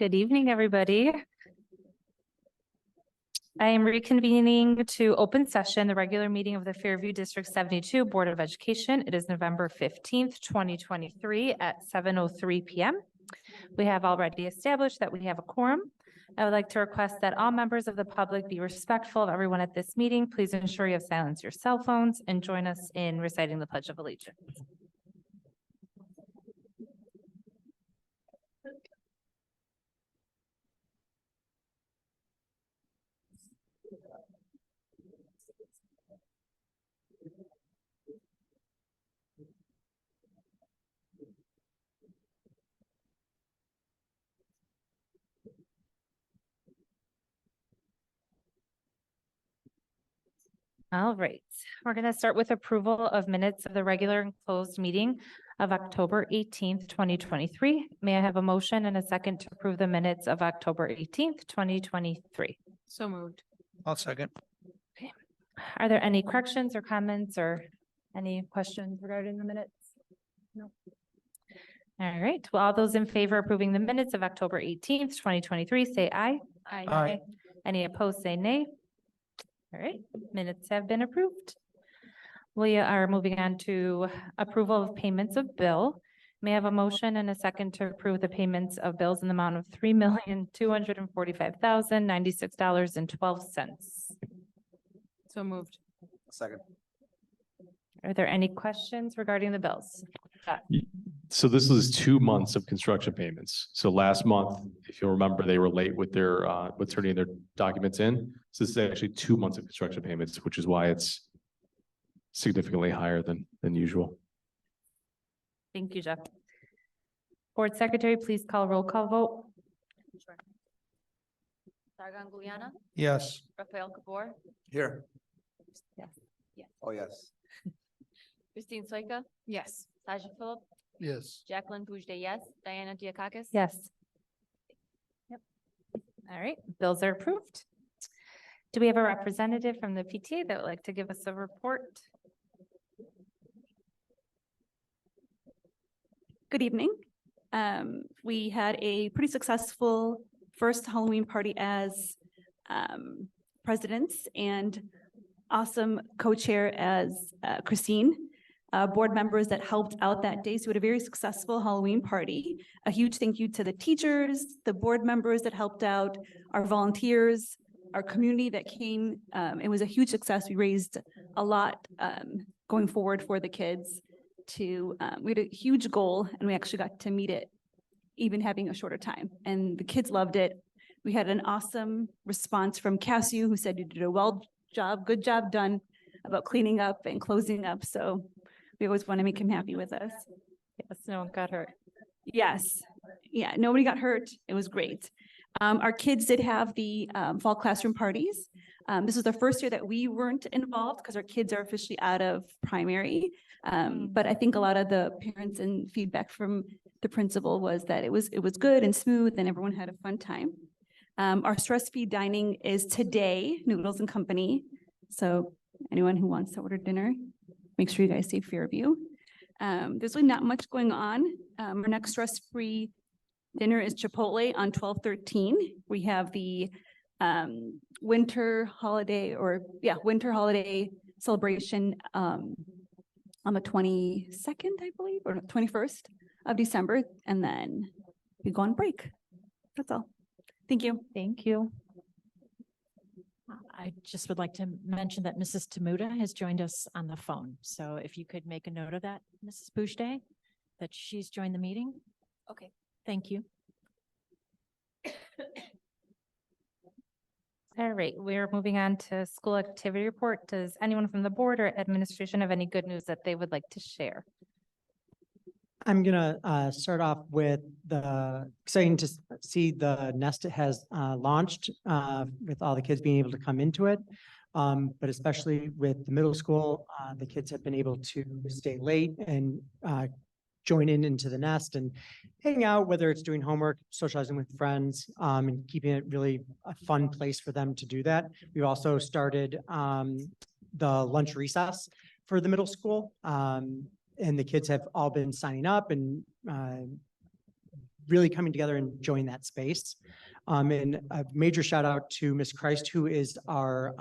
Good evening, everybody. I am reconvening to open session, the regular meeting of the Fairview District 72 Board of Education. It is November 15th, 2023 at 7:03 p.m. We have already established that we have a quorum. I would like to request that all members of the public be respectful of everyone at this meeting. Please ensure you have silenced your cell phones and join us in reciting the Pledge of Allegiance. All right, we're going to start with approval of minutes of the regular and closed meeting of October 18th, 2023. May I have a motion and a second to approve the minutes of October 18th, 2023? So moved. I'll second. Okay. Are there any corrections or comments or any questions regarding the minutes? No. All right, well, all those in favor of approving the minutes of October 18th, 2023, say aye. Aye. Any opposed, say nay. All right, minutes have been approved. We are moving on to approval of payments of bill. May I have a motion and a second to approve the payments of bills in the amount of $3,245,096.12. So moved. Second. Are there any questions regarding the bills? So this is 2 months of construction payments. So last month, if you'll remember, they were late with their with turning their documents in. So this is actually 2 months of construction payments, which is why it's significantly higher than usual. Thank you, Jeff. Board Secretary, please call roll call vote. Sure. Sargon Guliana, Yes. Rafael Kabor, Here. Yes. Oh, yes. Christine Soika, Yes. Saja Philip, Yes. Jacqueline Boujde, yes. Diana Diakakis. Yes. Yep. All right, bills are approved. Do we have a representative from the PTA that would like to give us a report? Good evening. We had a pretty successful first Halloween party as presidents and awesome co-chair as Christine. Board members that helped out that day. So we had a very successful Halloween party. A huge thank you to the teachers, the board members that helped out, our volunteers, our community that came. It was a huge success. We raised a lot going forward for the kids. We had a huge goal and we actually got to meet it, even having a shorter time. And the kids loved it. We had an awesome response from Cassiu, who said you did a good job done about cleaning up and closing up. So we always want to make him happy with us. Yes, no one got hurt. Yes. Yeah, nobody got hurt. It was great. Our kids did have the fall classroom parties. This was the first year that we weren't involved because our kids are officially out of primary. But I think a lot of the parents and feedback from the principal was that it was good and smooth and everyone had a fun time. Our stress-free dining is today, Noodles and Company. So anyone who wants to order dinner, make sure you guys say Fairview. There's really not much going on. Our next stress-free dinner is Chipotle on 12/13. We have the winter holiday celebration on the 22nd, I believe, or 21st of December, and then we go on break. That's all. Thank you. Thank you. I just would like to mention that Mrs. Tamuda has joined us on the phone. So if you could make a note of that, Mrs. Boujde, that she's joined the meeting. Okay. Thank you. All right, we're moving on to school activity report. Does anyone from the board or administration have any good news that they would like to share? I'm gonna start off with exciting to see the Nest has launched with all the kids being able to come into it. But especially with the middle school, the kids have been able to stay late and join into the Nest and hang out, whether it's doing homework, socializing with friends, and keeping it really a fun place for them to do that. We've also started the lunch recess for the middle school. And the kids have all been signing up and really coming together and enjoying that space. And a major shout out to Ms. Christ, who is our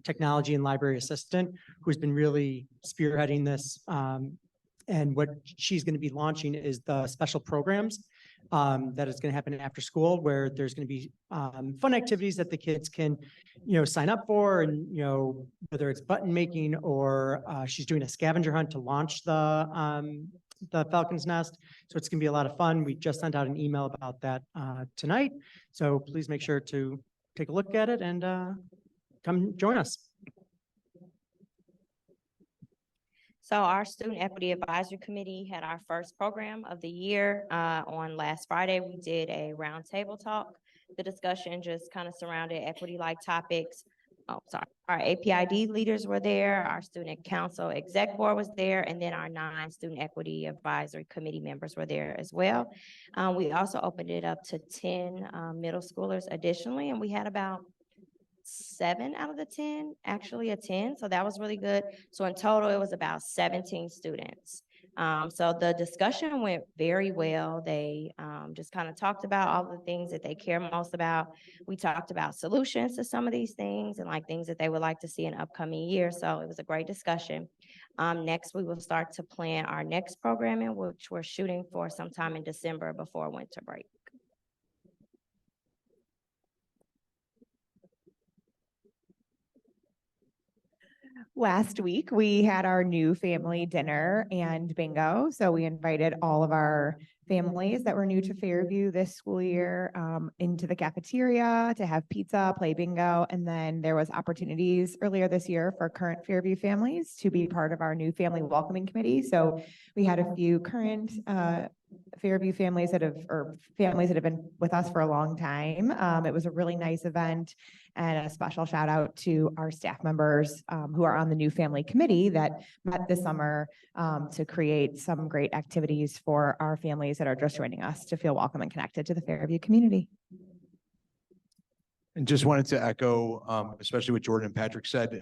technology and library assistant, who's been really spearheading this. And what she's going to be launching is the special programs that is going to happen after school, where there's going to be fun activities that the kids can, sign up for, and whether it's button making or she's doing a scavenger hunt to launch the Falcon's Nest. So it's gonna be a lot of fun. We just sent out an email about that tonight. So please make sure to take a look at it and come join us. So our Student Equity Advisory Committee had our first program of the year. On last Friday, we did a roundtable talk. The discussion just kind of surrounded equity-like topics. Our APID leaders were there, our Student Council Exec Board was there, and then our 9 Student Equity Advisory Committee members were there as well. We also opened it up to 10 middle schoolers additionally, and we had about 7 out of the 10 actually attend, so that was really good. So in total, it was about 17 students. So the discussion went very well. They just kind of talked about all the things that they care most about. We talked about solutions to some of these things and like things that they would like to see in upcoming years. So it was a great discussion. Next, we will start to plan our next programming, which we're shooting for sometime in December before winter break. Last week, we had our new family dinner and bingo. So we invited all of our families that were new to Fairview this school year into the cafeteria to have pizza, play bingo. And then there was opportunities earlier this year for current Fairview families to be part of our new family welcoming committee. So we had a few current Fairview families that have been with us for a long time. It was a really nice event, and a special shout out to our staff members who are on the new family committee that met this summer to create some great activities for our families that are just joining us to feel welcome and connected to the Fairview community. And just wanted to echo, especially what Jordan and Patrick said,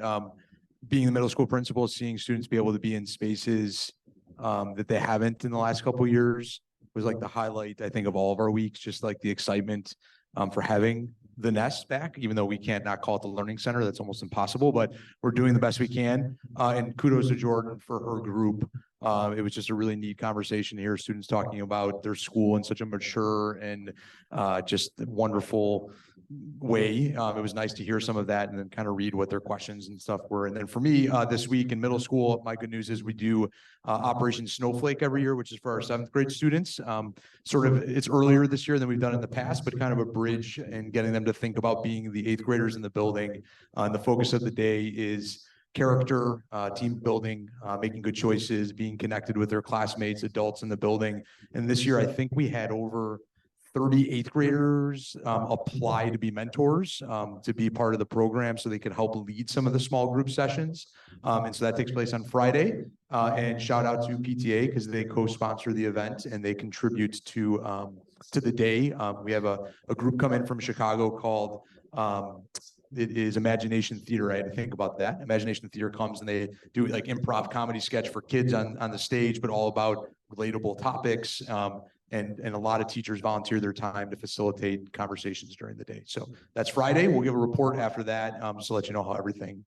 being the middle school principal, seeing students be able to be in spaces that they haven't in the last couple of years was like the highlight, I think, of all of our weeks, just like the excitement for having the nest back, even though we can't not call it the learning center. That's almost impossible, but we're doing the best we can. And kudos to Jordan for her group. It was just a really neat conversation to hear students talking about their school in such a mature and just wonderful way. It was nice to hear some of that and then kind of read what their questions and stuff were. And then for me, this week in middle school, my good news is we do Operation Snowflake every year, which is for our 7th grade students. It's earlier this year than we've done in the past, but kind of a bridge and getting them to think about being the 8th graders in the building. And the focus of the day is character, team building, making good choices, being connected with their classmates, adults in the building. And this year, I think we had over 38th graders apply to be mentors, to be part of the program so they could help lead some of the small group sessions. And so that takes place on Friday. And shout out to PTA because they co-sponsor the event and they contribute to the day. We have a group come in from Chicago called it is Imagination Theater. I had to think about that. Imagination Theater comes and they do like improv comedy sketch for kids on the stage, but all about relatable topics. And a lot of teachers volunteer their time to facilitate conversations during the day. So that's Friday. We'll give a report after that, just to let you know how everything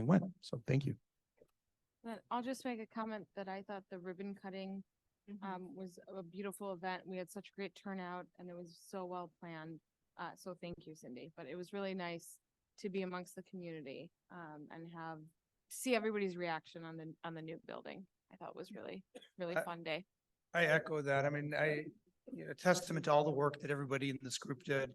went. So thank you. I'll just make a comment that I thought the ribbon cutting was a beautiful event. We had such great turnout and it was so well planned. So thank you, Cindy. But it was really nice to be amongst the community and see everybody's reaction on the new building. I thought it was really fun day. I echo that. I mean, testament to all the work that everybody in this group did.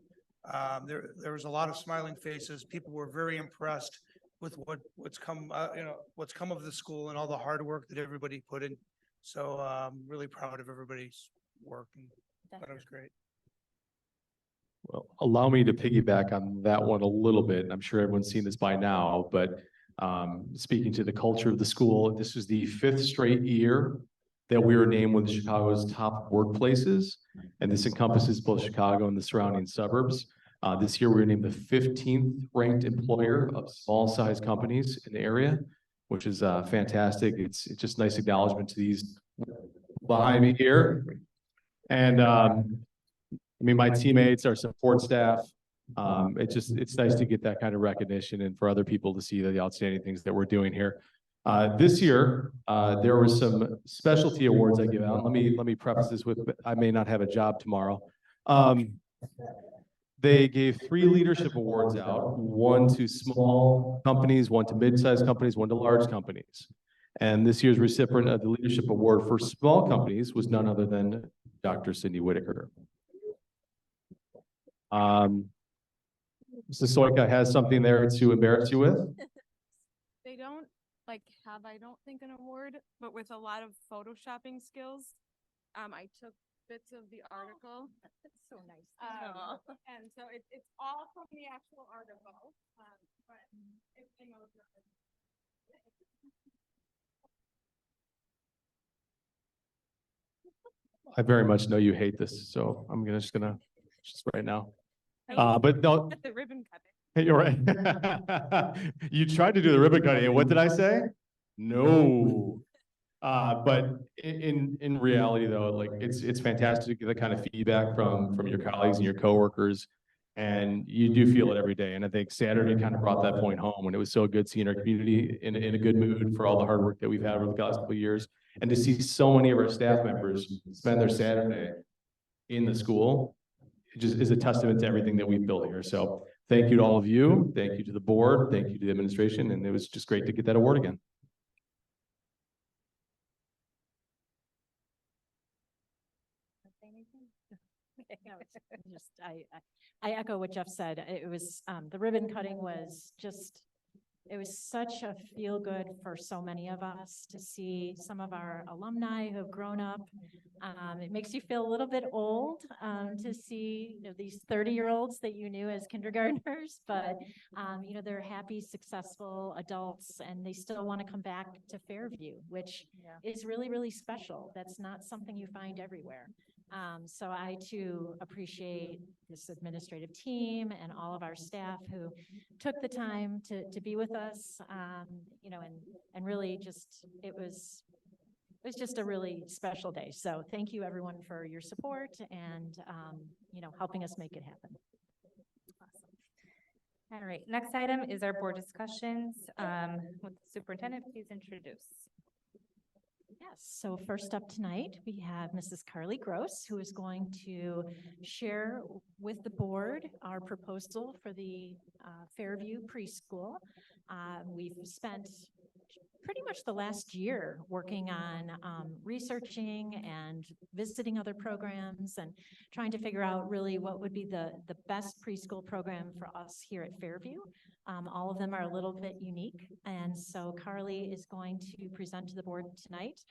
There was a lot of smiling faces. People were very impressed with what's come of the school and all the hard work that everybody put in. So I'm really proud of everybody's work and thought it was great. Well, allow me to piggyback on that one a little bit. I'm sure everyone's seen this by now, but speaking to the culture of the school, this is the 5th straight year that we were named one of Chicago's top workplaces, and this encompasses both Chicago and the surrounding suburbs. This year, we were named the 15th ranked employer of small-sized companies in the area, which is fantastic. It's just nice acknowledgement to these behind me here. And I mean, my teammates, our support staff, it's nice to get that kind of recognition and for other people to see the outstanding things that we're doing here. This year, there were some specialty awards I give out. Let me preface this with, I may not have a job tomorrow. They gave 3 leadership awards out, one to small companies, one to mid-sized companies, one to large companies. And this year's recipient of the leadership award for small companies was none other than Dr. Cindy Whitaker. Mrs. Soika has something there to embarrass you with. They don't have, I don't think, an award, but with a lot of photoshopping skills, I took bits of the article. That's so nice. And so it's all from the actual article, but it came out. I very much know you hate this, so I'm just gonna right now. But no, The ribbon cutting. you're right. You tried to do the ribbon cutting, and what did I say? No. But in reality, though, like it's fantastic to get the kind of feedback from your colleagues and your coworkers, and you do feel it every day. And I think Saturday kind of brought that point home, and it was so good seeing our community in a good mood for all the hard work that we've had over the last couple of years, and to see so many of our staff members spend their Saturday in the school. It just is a testament to everything that we've built here. So thank you to all of you. Thank you to the board. Thank you to the administration. And it was just great to get that award again. I echo what Jeff said. It was, the ribbon cutting was just, it was such a feel good for so many of us to see some of our alumni who have grown up. It makes you feel a little bit old to see these 30-year-olds that you knew as kindergartners, but they're happy, successful adults, and they still want to come back to Fairview, which is really, really special. That's not something you find everywhere. So I too appreciate this administrative team and all of our staff who took the time to be with us, and really just, it was just a really special day. So thank you everyone for your support and, helping us make it happen. Awesome. All right, next item is our board discussions. Would the superintendent please introduce? Yes, so first up tonight, we have Mrs. Carly Gross, who is going to share with the board our proposal for the Fairview preschool. We've spent pretty much the last year working on researching and visiting other programs and trying to figure out really what would be the best preschool program for us here at Fairview. All of them are a little bit unique. And so Carly is going to present to the board tonight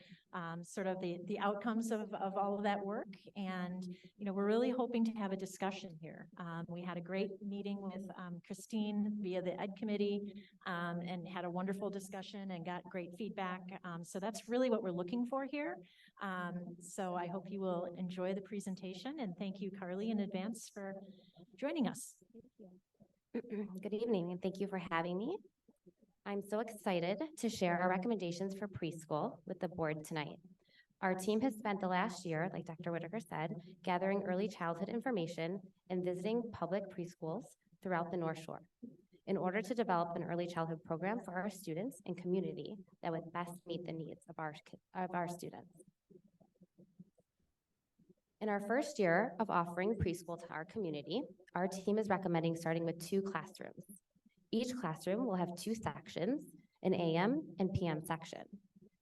sort of the outcomes of all of that work. And, we're really hoping to have a discussion here. We had a great meeting with Christine via the Ed Committee and had a wonderful discussion and got great feedback. So that's really what we're looking for here. So I hope you will enjoy the presentation, and thank you, Carly, in advance for joining us. Good evening, and thank you for having me. I'm so excited to share our recommendations for preschool with the board tonight. Our team has spent the last year, like Dr. Whitaker said, gathering early childhood information and visiting public preschools throughout the North Shore in order to develop an early childhood program for our students and community that would best meet the needs of our students. In our first year of offering preschool to our community, our team is recommending starting with 2 classrooms. Each classroom will have 2 sections, an AM and PM section.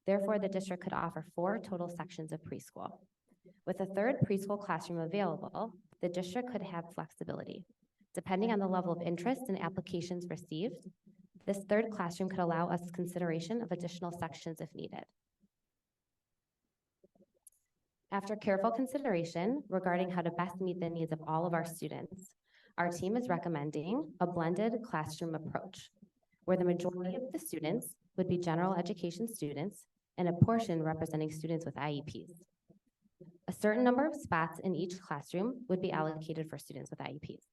Therefore, the district could offer 4 total sections of preschool. With a 3rd preschool classroom available, the district could have flexibility. Depending on the level of interest and applications received, this 3rd classroom could allow us consideration of additional sections if needed. After careful consideration regarding how to best meet the needs of all of our students, our team is recommending a blended classroom approach, where the majority of the students would be general education students and a portion representing students with IEPs. A certain number of spots in each classroom would be allocated for students with IEPs.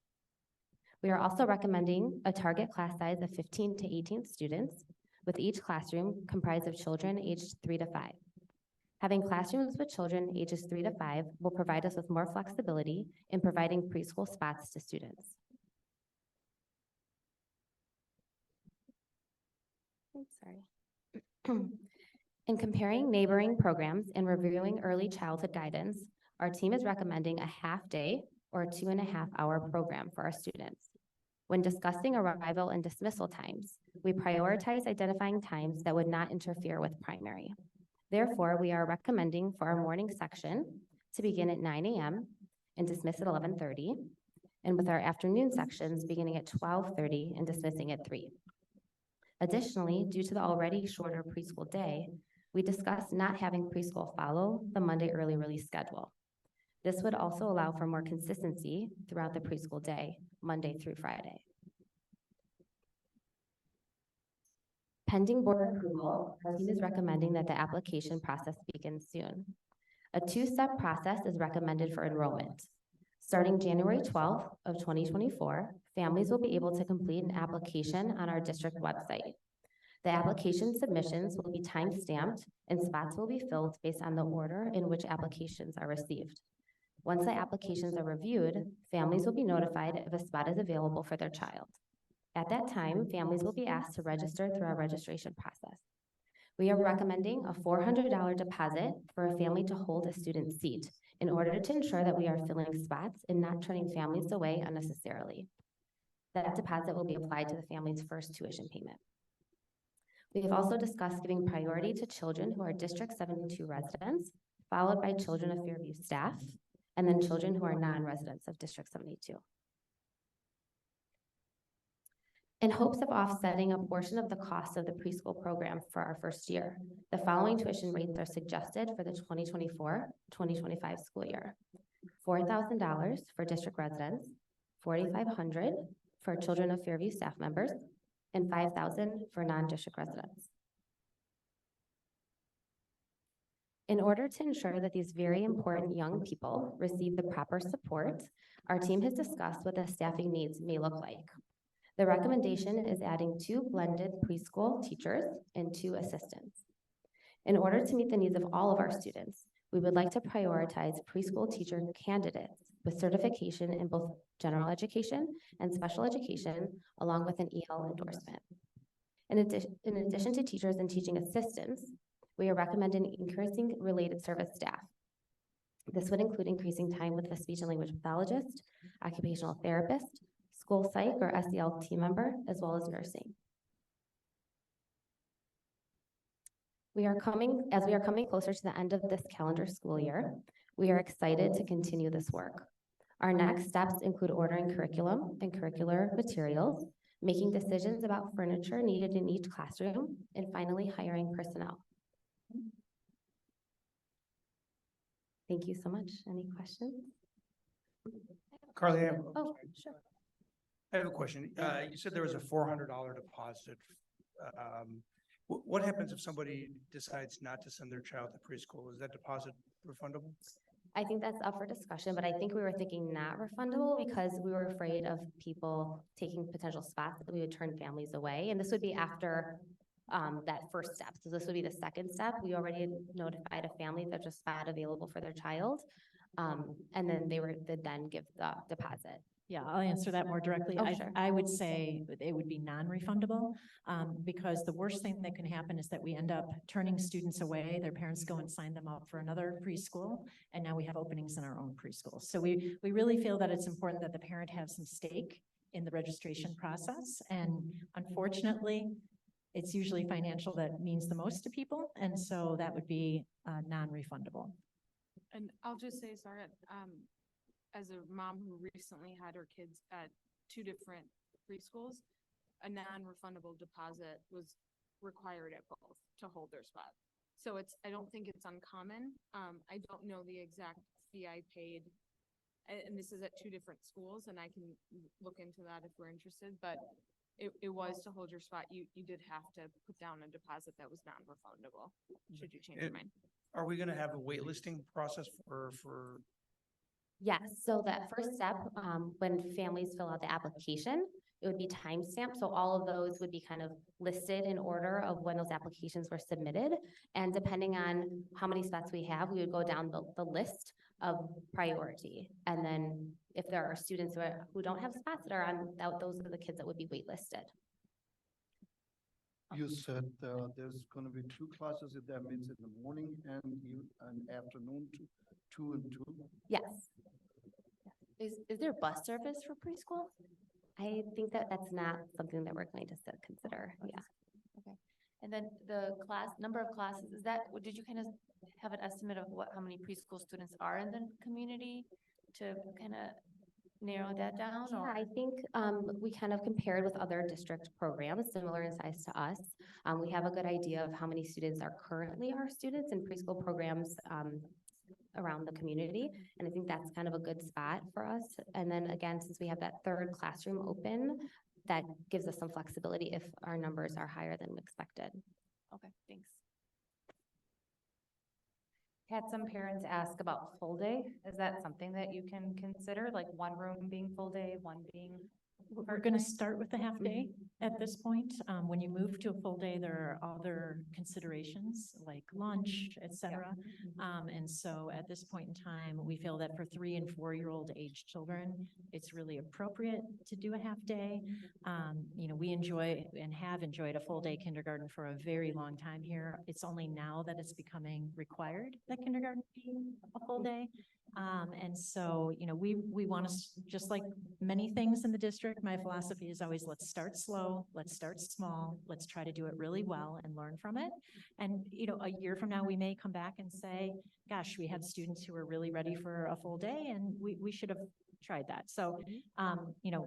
We are also recommending a target class size of 15 to 18 students, with each classroom comprised of children aged 3 to 5. Having classrooms with children ages 3 to 5 will provide us with more flexibility in providing preschool spots to students. Oops, sorry. In comparing neighboring programs and reviewing early childhood guidance, our team is recommending a half-day or 2.5-hour program for our students. When discussing arrival and dismissal times, we prioritize identifying times that would not interfere with primary. Therefore, we are recommending for our morning section to begin at 9 a.m. and dismiss at 11:30, and with our afternoon sections beginning at 12:30 and dismissing at 3. Additionally, due to the already shorter preschool day, we discussed not having preschool follow the Monday early release schedule. This would also allow for more consistency throughout the preschool day, Monday through Friday. Pending board approval, our team is recommending that the application process begin soon. A 2-step process is recommended for enrollment. Starting January 12th of 2024, families will be able to complete an application on our district website. The application submissions will be time-stamped and spots will be filled based on the order in which applications are received. Once the applications are reviewed, families will be notified if a spot is available for their child. At that time, families will be asked to register through our registration process. We are recommending a $400 deposit for a family to hold a student seat in order to ensure that we are filling spots and not turning families away unnecessarily. That deposit will be applied to the family's first tuition payment. We have also discussed giving priority to children who are District 72 residents, followed by children of Fairview staff, and then children who are non-residents of District 72. In hopes of offsetting a portion of the cost of the preschool program for our first year, the following tuition rates are suggested for the 2024-2025 school year. $4,000 for district residents, $4,500 for children of Fairview staff members, and $5,000 for non-district residents. In order to ensure that these very important young people receive the proper support, our team has discussed what the staffing needs may look like. The recommendation is adding 2 blended preschool teachers and 2 assistants. In order to meet the needs of all of our students, we would like to prioritize preschool teacher candidates with certification in both general education and special education, along with an EL endorsement. In addition to teachers and teaching assistants, we are recommending increasing related service staff. This would include increasing time with a speech and language pathologist, occupational therapist, school psych or SEL team member, as well as nursing. As we are coming closer to the end of this calendar school year, we are excited to continue this work. Our next steps include ordering curriculum and curricular materials, making decisions about furniture needed in each classroom, and finally hiring personnel. Thank you so much. Any questions? Carly, Oh, sure. I have a question. You said there was a $400 deposit. What happens if somebody decides not to send their child to preschool? Is that deposit refundable? I think that's up for discussion, but I think we were thinking not refundable because we were afraid of people taking potential spots that we would turn families away. And this would be after that first step. So this would be the second step. We already notified a family that there's a spot available for their child. And then they would then give the deposit. Yeah, I'll answer that more directly. Oh, sure. I would say it would be non-refundable because the worst thing that can happen is that we end up turning students away. Their parents go and sign them up for another preschool, and now we have openings in our own preschool. So we really feel that it's important that the parent have some stake in the registration process. And unfortunately, it's usually financial that means the most to people. And so that would be non-refundable. And I'll just say, sorry, as a mom who recently had her kids at 2 different preschools, a non-refundable deposit was required at both to hold their spot. So I don't think it's uncommon. I don't know the exact fee I paid, and this is at 2 different schools, and I can look into that if we're interested, but it was to hold your spot. You did have to put down a deposit that was non-refundable, should you change your mind. Are we gonna have a waitlisting process for? Yes, so that first step, when families fill out the application, it would be timestamped. So all of those would be kind of listed in order of when those applications were submitted. And depending on how many spots we have, we would go down the list of priority. And then if there are students who don't have spots that are on, those are the kids that would be waitlisted. You said there's going to be 2 classes, if that means in the morning and afternoon, two and two? Yes, Is there bus service for preschool? I think that that's not something that we're going to consider, yeah. Okay. And then the number of classes, did you kind of have an estimate of how many preschool students are in the community to kind of narrow that down? Yeah, Or I think we kind of compared with other district programs similar in size to us. We have a good idea of how many students are currently our students in preschool programs around the community. And I think that's kind of a good spot for us. And then again, since we have that 3rd classroom open, that gives us some flexibility if our numbers are higher than expected. Okay, thanks. Had some parents ask about full day. Is that something that you can consider, like one room being full day, one being? We're going to start with the half day at this point. When you move to a full day, there are other considerations like lunch, et cetera. And so at this point in time, we feel that for 3 and 4-year-old age children, it's really appropriate to do a half day. We enjoy and have enjoyed a full day kindergarten for a very long time here. It's only now that it's becoming required that kindergarten be a full day. And so, we want to, just like many things in the district, my philosophy is always, let's start slow, let's start small, let's try to do it really well and learn from it. And, a year from now, we may come back and say, gosh, we had students who were really ready for a full day and we should have tried that. So,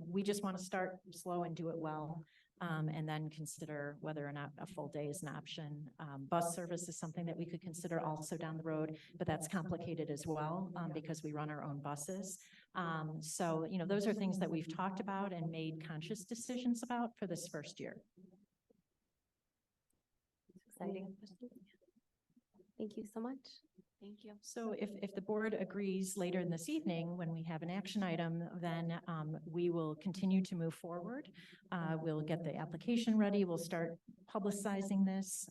we just want to start slow and do it well. And then consider whether or not a full day is an option. Bus service is something that we could consider also down the road, but that's complicated as well because we run our own buses. So, those are things that we've talked about and made conscious decisions about for this first year. Exciting. Thank you so much. Thank you. So if the board agrees later in this evening, when we have an action item, then we will continue to move forward. We'll get the application ready. We'll start publicizing this.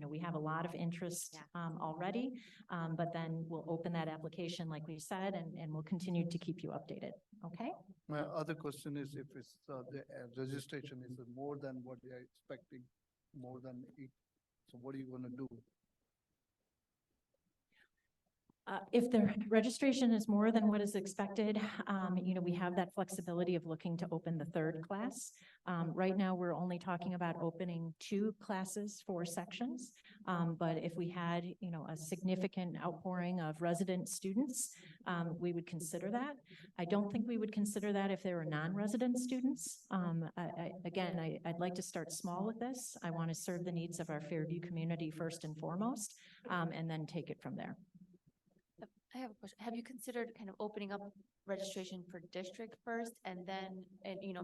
We have a lot of interest already, but then we'll open that application, like we said, and we'll continue to keep you updated. Okay? My other question is if it's the registration is more than what they're expecting, more than 8. So what are you going to do? If the registration is more than what is expected, we have that flexibility of looking to open the 3rd class. Right now, we're only talking about opening 2 classes, 4 sections. But if we had, a significant outpouring of resident students, we would consider that. I don't think we would consider that if they were non-resident students. I'd like to start small with this. I want to serve the needs of our Fairview community first and foremost, and then take it from there. I have a question. Have you considered kind of opening up registration for district first and then,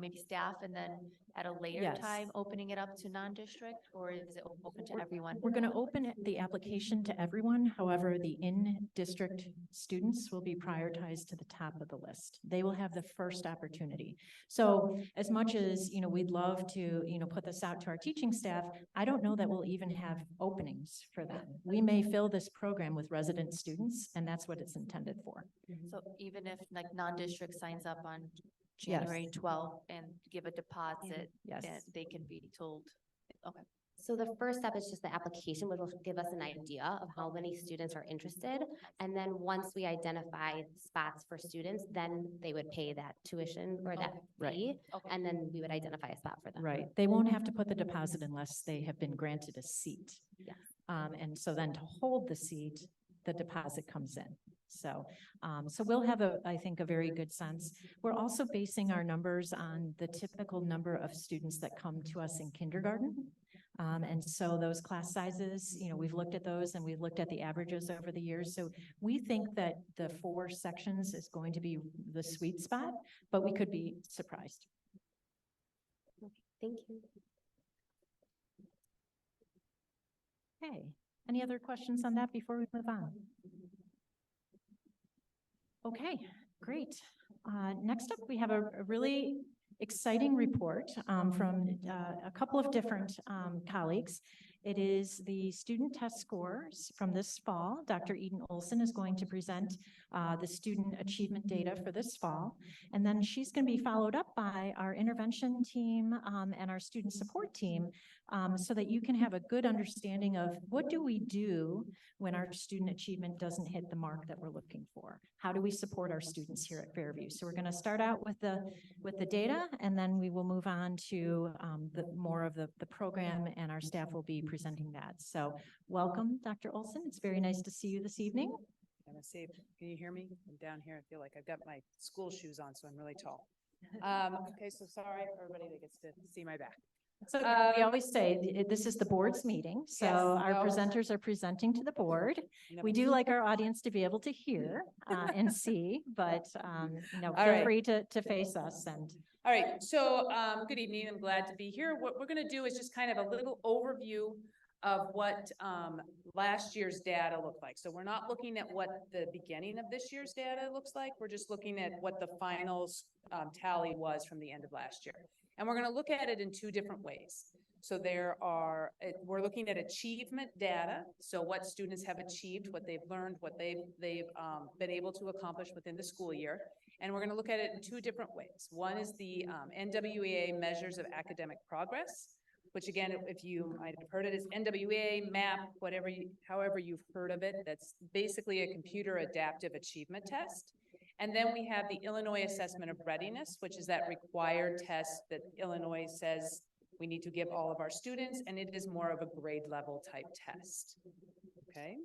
maybe staff and then at a later Yes. time, opening it up to non-district, or is it open to everyone? We're going to open the application to everyone. However, the in-district students will be prioritized to the top of the list. They will have the first opportunity. So as much as, we'd love to, put this out to our teaching staff, I don't know that we'll even have openings for them. We may fill this program with resident students, and that's what it's intended for. So even if like non-district signs up on January 12th and give a deposit, Yes. and they can be told, okay. So the first step is just the application, which will give us an idea of how many students are interested. And then once we identify spots for students, then they would pay that tuition or that Right. fee. Okay. And then we would identify a spot for them. Right. They won't have to put the deposit unless they have been granted a seat. Yes. And so then to hold the seat, the deposit comes in. So we'll have I think, a very good sense. We're also basing our numbers on the typical number of students that come to us in kindergarten. And so those class sizes, we've looked at those and we've looked at the averages over the years. So we think that the 4 sections is going to be the sweet spot, but we could be surprised. Thank you. Okay. Any other questions on that before we move on? Okay, great. Next up, we have a really exciting report from a couple of different colleagues. It is the student test scores from this fall. Dr. Eden Olson is going to present the student achievement data for this fall. And then she's going to be followed up by our intervention team and our student support team so that you can have a good understanding of what do we do when our student achievement doesn't hit the mark that we're looking for. How do we support our students here at Fairview? So we're going to start out with the data, and then we will move on to the more of the program, and our staff will be presenting that. So welcome, Dr. Olson. It's very nice to see you this evening. I'm gonna see, can you hear me? I'm down here. I feel like I've got my school shoes on, so I'm really tall. Okay, so sorry for everybody that gets to see my back. So we always say this is the board's meeting, so Yes, our no. presenters are presenting to the board. No. We do like our audience to be able to hear and see, but All feel right. free to face us. And All right, so good evening. I'm glad to be here. What we're gonna do is just kind of a little overview of what last year's data looked like. So we're not looking at what the beginning of this year's data looks like. We're just looking at what the finals tally was from the end of last year. And we're going to look at it in two different ways. So we're looking at achievement data. So what students have achieved, what they've learned, what they've been able to accomplish within the school year. And we're going to look at it in two different ways. One is the NWEA measures of academic progress, which again, if you might have heard it, is NWEA, MAP, however you've heard of it. That's basically a computer adaptive achievement test. And then we have the Illinois Assessment of Readiness, which is that required test that Illinois says we need to give all of our students, and it is more of a grade level type test. Okay.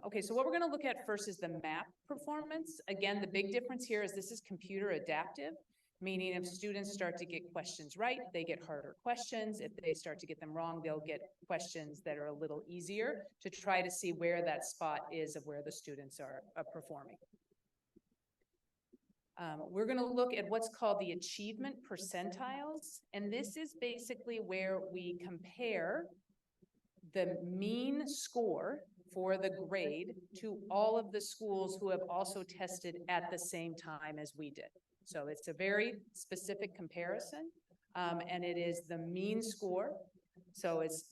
Okay, so what we're going to look at first is the MAP performance. Again, the big difference here is this is computer adaptive, meaning if students start to get questions right, they get harder questions. If they start to get them wrong, they'll get questions that are a little easier to try to see where that spot is of where the students are performing. We're going to look at what's called the achievement percentiles, and this is basically where we compare the mean score for the grade to all of the schools who have also tested at the same time as we did. So it's a very specific comparison, and it is the mean score. So it's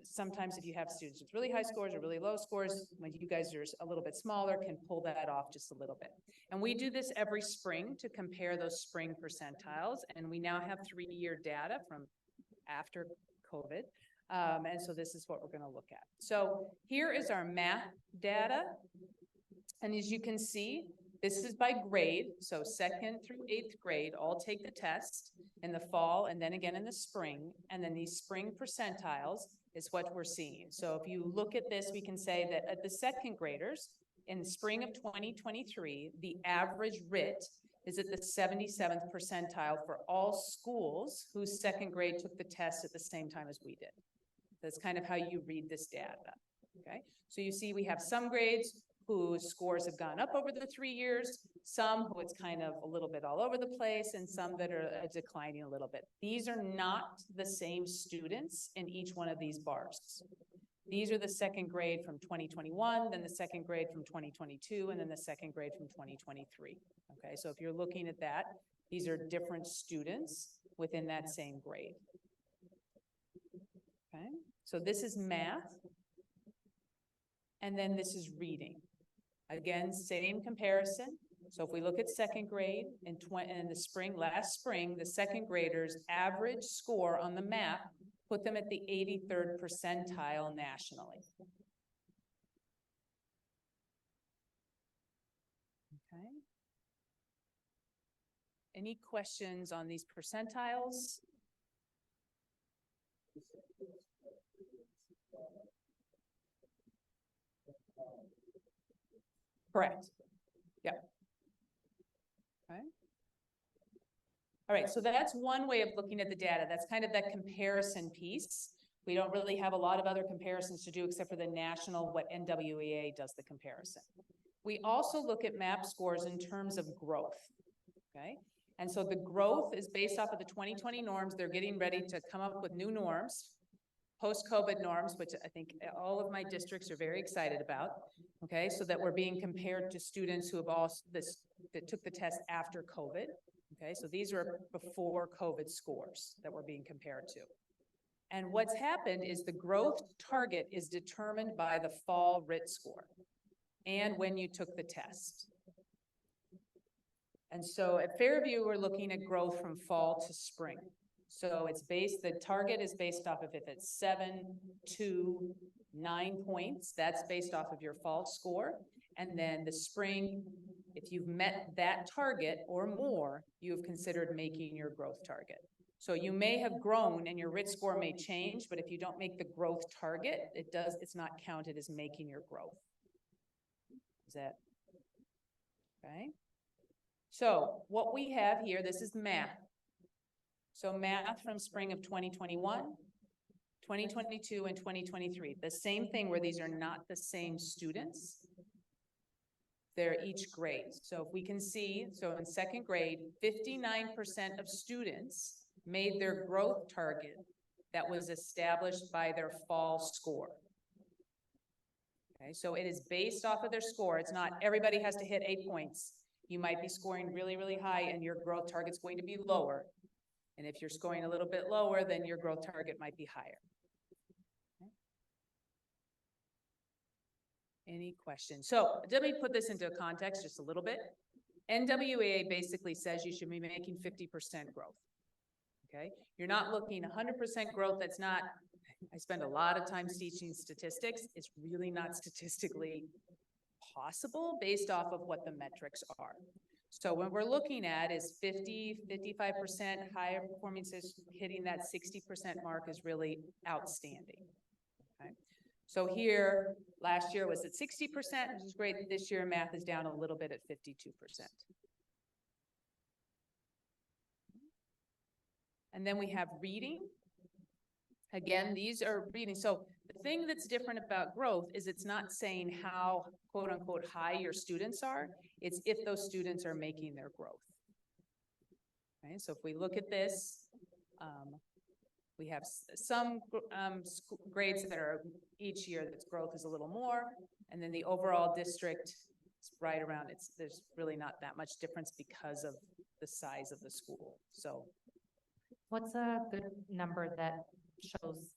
sometimes if you have students with really high scores or really low scores, when you guys are a little bit smaller, can pull that off just a little bit. And we do this every spring to compare those spring percentiles. And we now have 3-year data from after COVID. And so this is what we're going to look at. So here is our math data. And as you can see, this is by grade. So 2nd through 8th grade all take the test in the fall and then again in the spring. And then these spring percentiles is what we're seeing. So if you look at this, we can say that at the 2nd graders in the spring of 2023, the average RIT is at the 77th percentile for all schools whose 2nd grade took the test at the same time as we did. That's kind of how you read this data. Okay, so you see we have some grades whose scores have gone up over the 3 years, some who it's kind of a little bit all over the place, and some that are declining a little bit. These are not the same students in each one of these bars. These are the 2nd grade from 2021, then the 2nd grade from 2022, and then the 2nd grade from 2023. Okay, so if you're looking at that, these are different students within that same grade. Okay, so this is math, and then this is reading. Again, same comparison. So if we look at 2nd grade in the spring, last spring, the 2nd graders' average score on the map put them at the 83rd percentile nationally. Okay. Any questions on these percentiles? Correct. Yeah. Okay. All right, so that's one way of looking at the data. That's kind of that comparison piece. We don't really have a lot of other comparisons to do except for the national, what NWEA does the comparison. We also look at MAP scores in terms of growth, okay? And so the growth is based off of the 2020 norms. They're getting ready to come up with new norms, post-COVID norms, which I think all of my districts are very excited about, okay? So that we're being compared to students who have that took the test after COVID, Okay, so these are before COVID scores that we're being compared to. And what's happened is the growth target is determined by the fall RIT score and when you took the test. And so at Fairview, we're looking at growth from fall to spring. So it's based, the target is based off of if it's 7 to 9 points, that's based off of your fall score. And then the spring, if you've met that target or more, you have considered making your growth target. So you may have grown and your RIT score may change, but if you don't make the growth target, it's not counted as making your growth. Is that okay? So what we have here, this is math. So math from spring of 2021, 2022, and 2023. The same thing where these are not the same students. They're each grade. So if we can see, so in second grade, 59% of students made their growth target that was established by their fall score. Okay, so it is based off of their score. It's not everybody has to hit 8 points. You might be scoring really, really high and your growth target's going to be lower. And if you're scoring a little bit lower, then your growth target might be higher. Okay. Any questions? So let me put this into context just a little bit. NWEA basically says you should be making 50% growth. Okay, you're not looking 100% growth. That's not, I spend a lot of time teaching statistics. It's really not statistically possible based off of what the metrics are. So when we're looking at is 50, 55% higher performances, hitting that 60% mark is really outstanding. Okay. So here, last year was at 60%, which is great. This year math is down a little bit at 52%. And then we have reading. Again, these are reading. So the thing that's different about growth is it's not saying how quote unquote high your students are. It's if those students are making their growth. Okay, so if we look at this, we have some grades that are each year that growth is a little more. And then the overall district is right around, there's really not that much difference because of the size of the school. So what's a good number that shows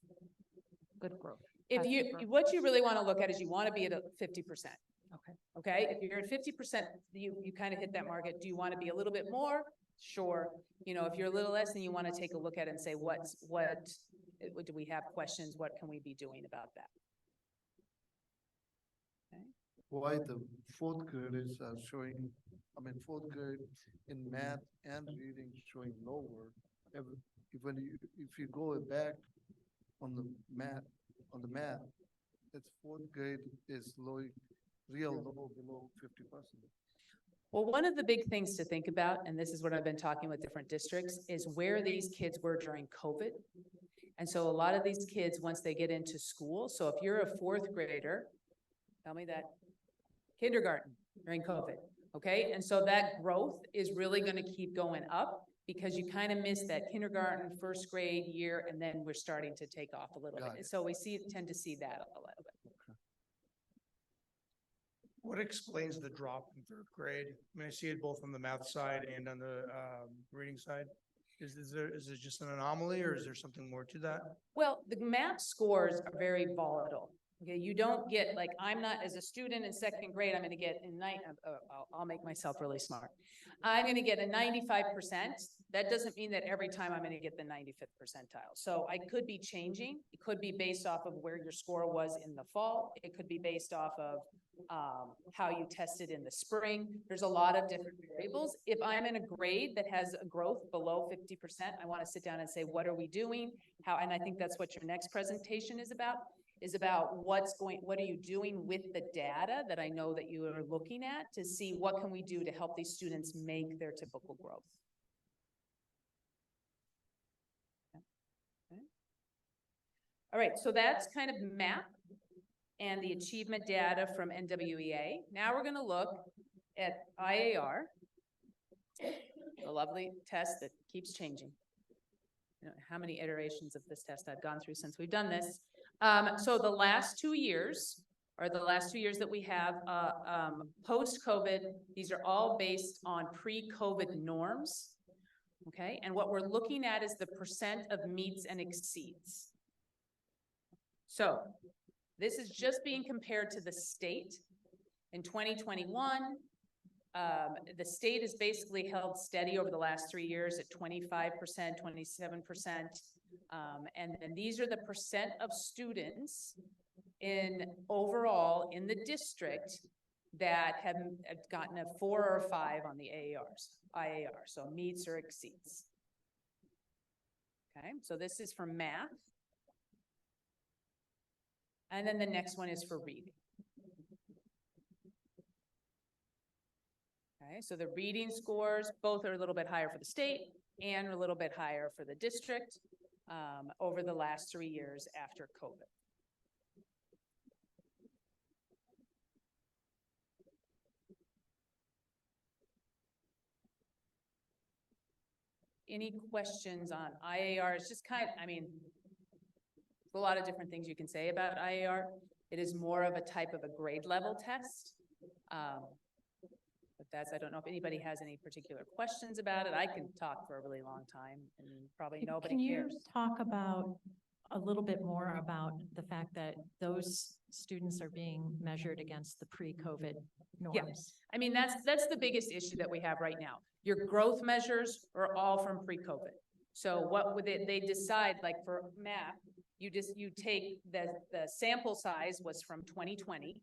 good growth? if what you really want to look at is you want to be at a 50%. Okay. Okay, if you're at 50%, you kind of hit that market. Do you want to be a little bit more? Sure. You know, if you're a little less, then you want to take a look at it and say, what do we have questions? What can we be doing about that? Okay. Why the fourth graders are showing, fourth grade in math and reading showing lower. If you go back on the math, that's fourth grade is low, real low, below 50%. Well, one of the big things to think about, and this is what I've been talking with different districts, is where these kids were during COVID. And so a lot of these kids, once they get into school, so if you're a fourth grader, tell me that, kindergarten during COVID, okay? And so that growth is really gonna keep going up because you kind of miss that kindergarten, first grade year, and then we're starting to take off a little bit. So we tend to see that a little bit. What explains the drop in third grade? I mean, I see it both on the math side and on the reading side. Is it just an anomaly or is there something more to that? Well, the math scores are very volatile. Okay, you don't get like, I'm not, as a student in second grade, I'm going to get I'll make myself really smart. I'm going to get a 95%. That doesn't mean that every time I'm going to get the 95th percentile. So I could be changing. It could be based off of where your score was in the fall. It could be based off of how you tested in the spring. There's a lot of different variables. If I'm in a grade that has a growth below 50%, I want to sit down and say, what are we doing? And I think that's what your next presentation is about what are you doing with the data that I know that you are looking at to see what can we do to help these students make their typical growth. Okay. All right, so that's kind of MAP and the achievement data from NWEA. Now we're going to look at IAR, a lovely test that keeps changing. I don't know how many iterations of this test I've gone through since we've done this. So the last 2 years, or the last 2 years that we have post-COVID, these are all based on pre-COVID norms. Okay, and what we're looking at is the percent of meets and exceeds. So this is just being compared to the state. In 2021, the state has basically held steady over the last 3 years at 25%, 27%. And then these are the percent of students in overall in the district that have gotten a 4 or 5 on the IAR, so meets or exceeds. Okay, so this is for math. And then the next one is for reading. Okay, so the reading scores, both are a little bit higher for the state and a little bit higher for the district over the last 3 years after COVID. Any questions on IAR? It's just kind of, I mean, there's a lot of different things you can say about IAR. It is more of a type of a grade level test. But that's, I don't know if anybody has any particular questions about it. I can talk for a really long time and probably nobody cares. Can you talk about a little bit more about the fact that those students are being measured against the pre-COVID norms? Yeah. I mean, that's the biggest issue that we have right now. Your growth measures are all from pre-COVID. So what would they decide, like for math, you take the sample size was from 2020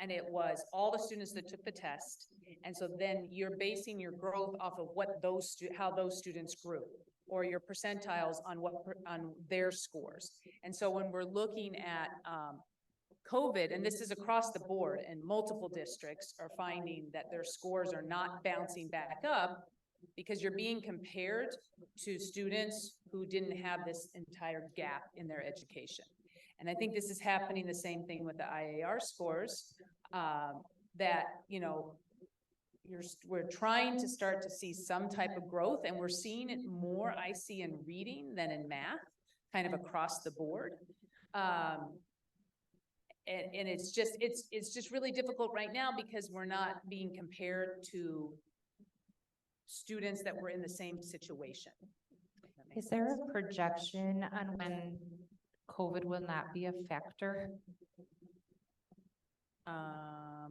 and it was all the students that took the test. And so then you're basing your growth off of what how those students grew, or your percentiles on their scores. And so when we're looking at COVID, and this is across the board, and multiple districts are finding that their scores are not bouncing back up because you're being compared to students who didn't have this entire gap in their education. And I think this is happening the same thing with the IAR scores, that, you know, we're trying to start to see some type of growth, and we're seeing it more, I see, in reading than in math, kind of across the board. And it's just really difficult right now because we're not being compared to students that were in the same situation. Is there a projection on when COVID will not be a factor?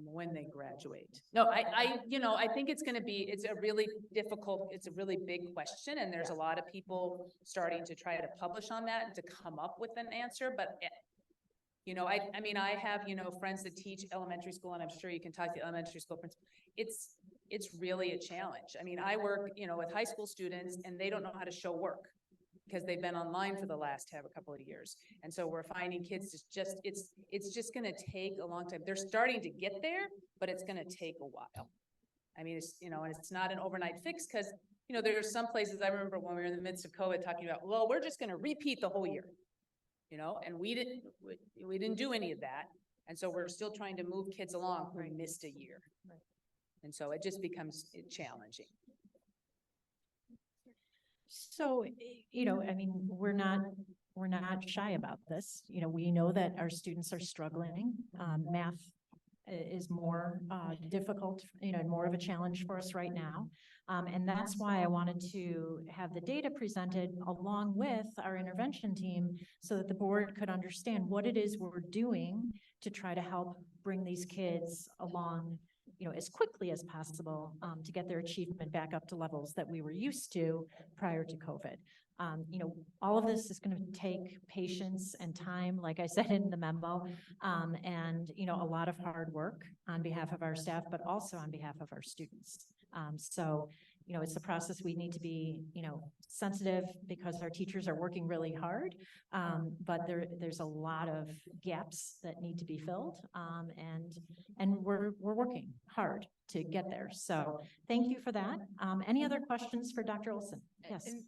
When they graduate. No, I think it's a really difficult, it's a really big question, and there's a lot of people starting to try to publish on that and to come up with an answer, but you know, I mean, I have, you know, friends that teach elementary school, and I'm sure you can talk to elementary school principals. It's really a challenge. I mean, I work, you know, with high school students, and they don't know how to show work because they've been online for the last couple of years. And so we're finding kids it's just going to take a long time. They're starting to get there, but it's going to take a while. I mean, it's, you know, and it's not an overnight fix because, you know, there are some places, I remember when we were in the midst of COVID talking about, well, we're just going to repeat the whole year, you know, and we didn't do any of that. And so we're still trying to move kids along who missed a year. And so it just becomes challenging. So, you know, I mean, we're not shy about this. You know, we know that our students are struggling. Math is more difficult, you know, more of a challenge for us right now. And that's why I wanted to have the data presented along with our intervention team so that the board could understand what it is we're doing to try to help bring these kids along, you know, as quickly as possible to get their achievement back up to levels that we were used to prior to COVID. You know, all of this is going to take patience and time, like I said in the memo, and, you know, a lot of hard work on behalf of our staff, but also on behalf of our students. So, you know, it's a process we need to be, you know, sensitive because our teachers are working really hard, but there's a lot of gaps that need to be filled, and we're working hard to get there. So thank you for that. Any other questions for Dr. Olson? Yes. And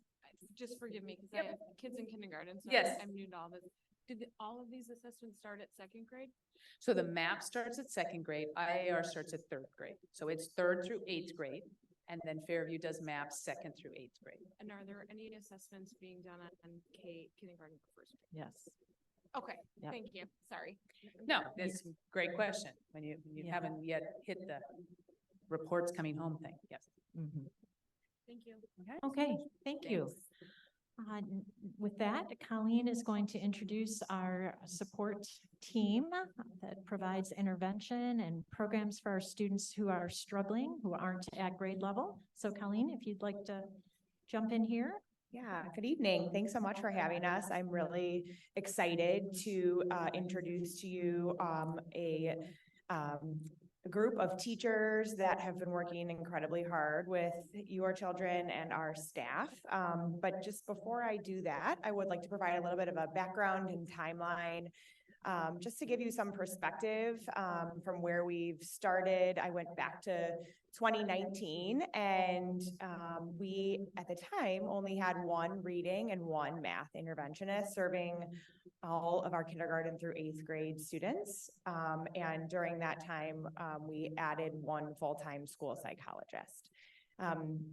just forgive me because I have kids in kindergarten, so Yes. I'm new to all this. Did all of these assessments start at second grade? So the MAP starts at second grade, IAR starts at third grade. So it's 3rd through 8th grade. And then Fairview does MAP 2nd through 8th grade. And are there any assessments being done on kindergarten or first grade? Yes. Okay, Yep. thank you. Sorry. No, that's a great question. When you haven't yet hit the reports coming home thing. Yes. Mm-hmm. Thank you. Okay, thank you. With that, Colleen is going to introduce our support team that provides intervention and programs for our students who are struggling, who aren't at grade level. So Colleen, if you'd like to jump in here. Yeah, good evening. Thanks so much for having us. I'm really excited to introduce to you a group of teachers that have been working incredibly hard with your children and our staff. But just before I do that, I would like to provide a little bit of a background and timeline just to give you some perspective from where we've started. I went back to 2019 and we at the time only had one reading and one math interventionist serving all of our kindergarten through 8th grade students. And during that time, we added one full-time school psychologist.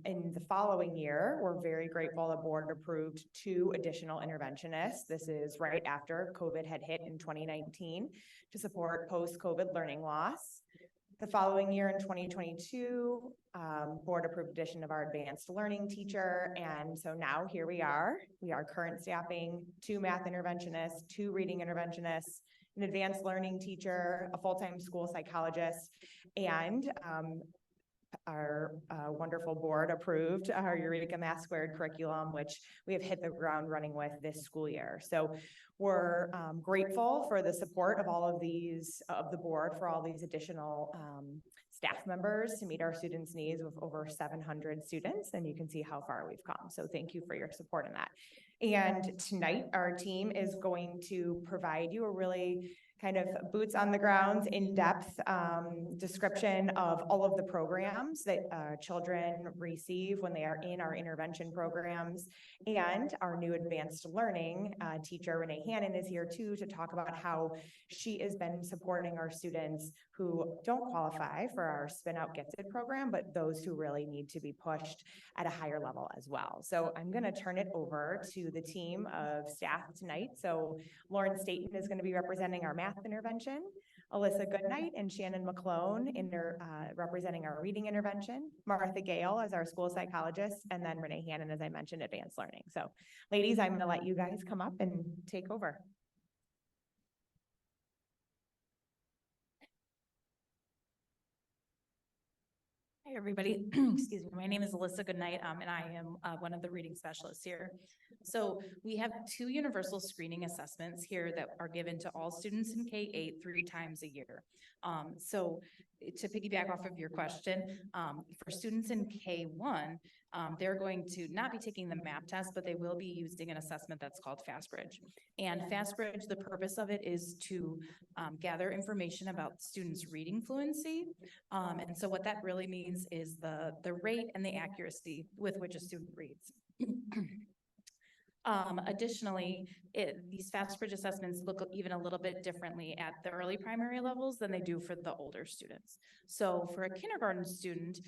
In the following year, we're very grateful the board approved 2 additional interventionists. This is right after COVID had hit in 2019 to support post-COVID learning loss. The following year in 2022, board approved addition of our advanced learning teacher. And so now here we are current staffing 2 math interventionists, 2 reading interventionists, an advanced learning teacher, a full-time school psychologist, and our wonderful board approved our Eureka Math Squared curriculum, which we have hit the ground running with this school year. So we're grateful for the support of all of these, of the board, for all these additional staff members to meet our students' needs with over 700 students. And you can see how far we've come. So thank you for your support in that. And tonight, our team is going to provide you a really kind of boots on the ground, in-depth description of all of the programs that children receive when they are in our intervention programs. And our new advanced learning teacher, Renee Hannon, is here too to talk about how she has been supporting our students who don't qualify for our Spin Out Gifted program, but those who really need to be pushed at a higher level as well. So I'm going to turn it over to the team of staff tonight. So Lauren Staten is going to be representing our math intervention, Alyssa Goodnight and Shannon McClone representing our reading intervention, Martha Gale as our school psychologist, and then Renee Hannon, as I mentioned, advanced learning. So ladies, I'm going to let you guys come up and take over. Hi, everybody. Excuse me. My name is Alyssa Goodnight, and I am one of the reading specialists here. So we have 2 universal screening assessments here that are given to all students in K-8 3 times a year. So to piggyback off of your question, for students in K-1, they're going to not be taking the MAP test, but they will be using an assessment that's called FastBridge. And FastBridge, the purpose of it is to gather information about students' reading fluency. And so what that really means is the rate and the accuracy with which a student reads. Additionally, these FastBridge assessments look even a little bit differently at the early primary levels than they do for the older students. So for a kindergarten student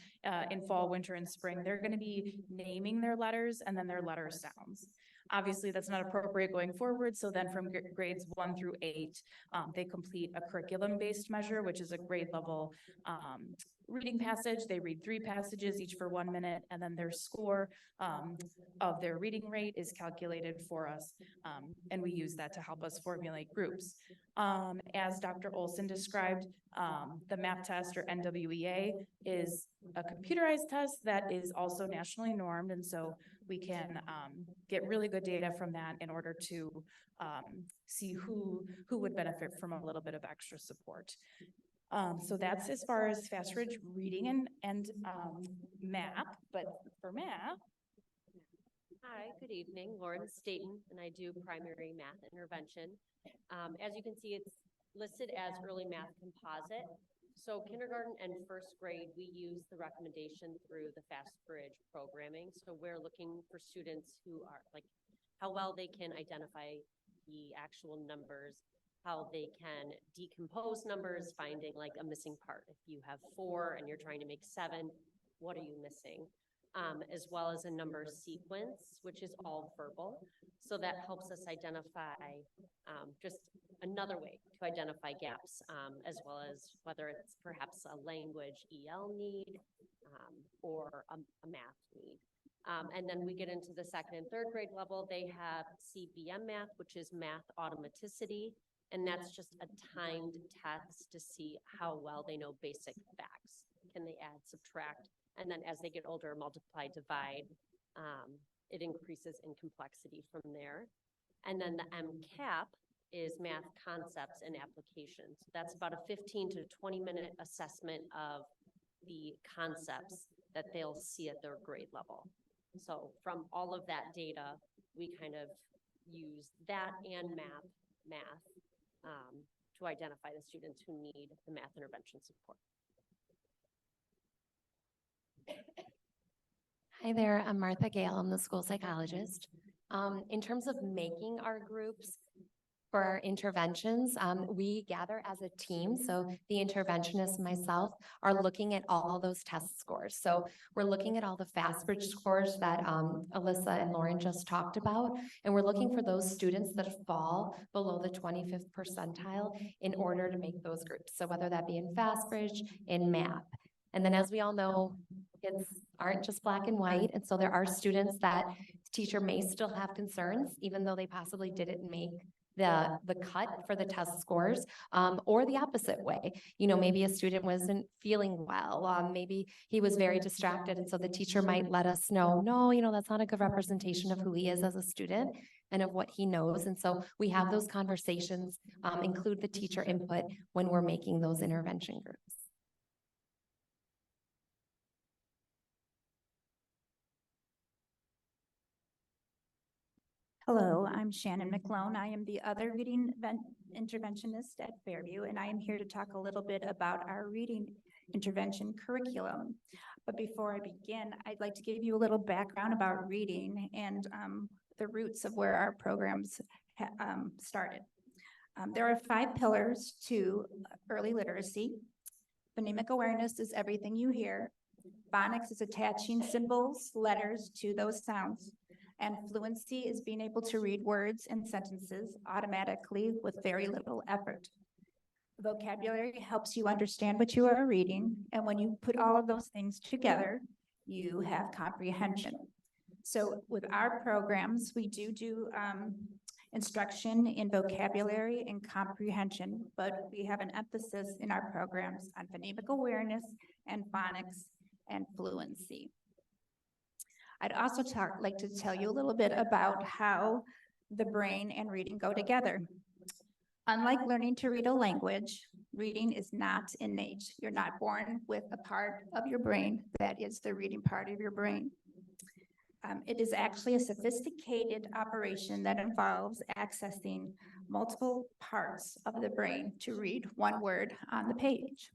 in fall, winter, and spring, they're going to be naming their letters and then their letter sounds. Obviously, that's not appropriate going forward. So then from grades 1 through 8, they complete a curriculum-based measure, which is a grade level reading passage. They read 3 passages, each for 1 minute, and then their score of their reading rate is calculated for us, and we use that to help us formulate groups. As Dr. Olson described, the MAP test, or NWEA, is a computerized test that is also nationally normed, and so we can get really good data from that in order to see who would benefit from a little bit of extra support. So that's as far as FastBridge reading and MAP, but for math. Hi, good evening. Lauren Staten, and I do primary math intervention. As you can see, it's listed as early math composite. So kindergarten and 1st grade, we use the recommendation through the FastBridge programming. So we're looking for students who are like how well they can identify the actual numbers, how they can decompose numbers, finding like a missing part. If you have 4 and you're trying to make 7, what are you missing? As well as a number sequence, which is all verbal. So that helps us identify just another way to identify gaps, as well as whether it's perhaps a language EL need or a math need. And then we get into the second and third grade level, they have CBM math, which is math automaticity. And that's just a timed test to see how well they know basic facts. Can they add, subtract? And then as they get older, multiply, divide. It increases in complexity from there. And then the MCAP is math concepts and applications. That's about a 15 to 20-minute assessment of the concepts that they'll see at their grade level. So from all of that data, we kind of use that and math to identify the students who need the math intervention support. Hi there, I'm Martha Gale. I'm the school psychologist. In terms of making our groups for our interventions, we gather as a team. So the interventionist and myself are looking at all those test scores. So we're looking at all the FastBridge scores that Alyssa and Lauren just talked about. And we're looking for those students that fall below the 25th percentile in order to make those groups. So whether that be in FastBridge, in math. And then as we all know, kids aren't just black and white. And so there are students that the teacher may still have concerns, even though they possibly didn't make the cut for the test scores, or the opposite way. You know, maybe a student wasn't feeling well, maybe he was very distracted. And so the teacher might let us know, no, you know, that's not a good representation of who he is as a student and of what he knows. And so we have those conversations, include the teacher input when we're making those intervention groups. Hello, I'm Shannon McClone. I am the other reading interventionist at Fairview, and I am here to talk a little bit about our reading intervention curriculum. But before I begin, I'd like to give you a little background about reading and the roots of where our programs started. There are 5 pillars to early literacy. Phonemic awareness is everything you hear. Phonics is attaching symbols, letters to those sounds. And fluency is being able to read words and sentences automatically with very little effort. Vocabulary helps you understand what you are reading, and when you put all of those things together, you have comprehension. So with our programs, we do instruction in vocabulary and comprehension, but we have an emphasis in our programs on phonemic awareness and phonics and fluency. I'd also like to tell you a little bit about how the brain and reading go together. Unlike learning to read a language, reading is not innate. You're not born with a part of your brain that is the reading part of your brain. It is actually a sophisticated operation that involves accessing multiple parts of the brain to read one word on the page.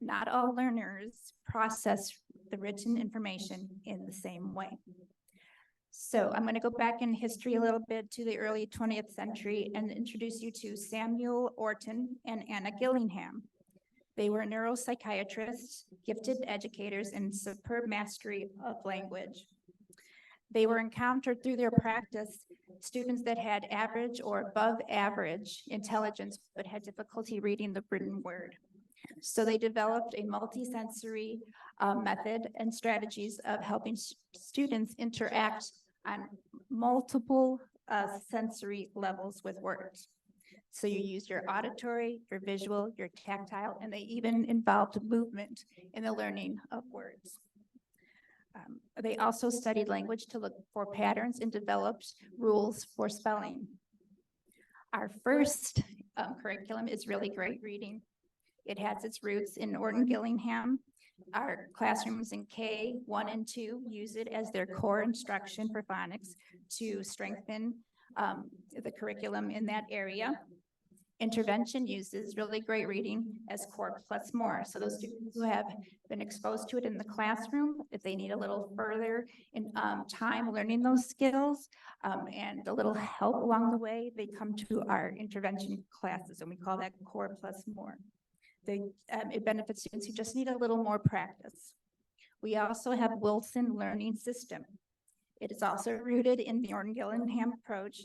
Not all learners process the written information in the same way. So I'm going to go back in history a little bit to the early 20th century and introduce you to Samuel Orton and Anna Gillingham. They were neuropsychiatrists, gifted educators, and superb mastery of language. They were encountered through their practice students that had average or above average intelligence but had difficulty reading the written word. So they developed a multisensory method and strategies of helping students interact on multiple sensory levels with words. So you use your auditory, your visual, your tactile, and they even involved movement in the learning of words. They also studied language to look for patterns and developed rules for spelling. Our first curriculum is really great reading. It has its roots in Orton Gillingham. Our classrooms in K1 and 2 use it as their core instruction for phonics to strengthen the curriculum in that area. Intervention uses really great reading as core plus more. So those students who have been exposed to it in the classroom, if they need a little further in time learning those skills and a little help along the way, they come to our intervention classes, and we call that core plus more. It benefits students who just need a little more practice. We also have Wilson Learning System. It is also rooted in the Orton Gillingham approach.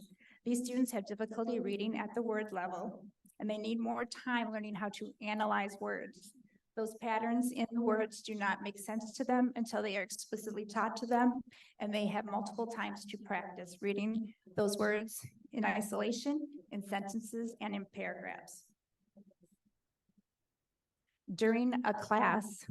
These students have difficulty reading at the word level, and they need more time learning how to analyze words. Those patterns in the words do not make sense to them until they are explicitly taught to them, and they have multiple times to practice reading those words in isolation, in sentences, and in paragraphs. During a class,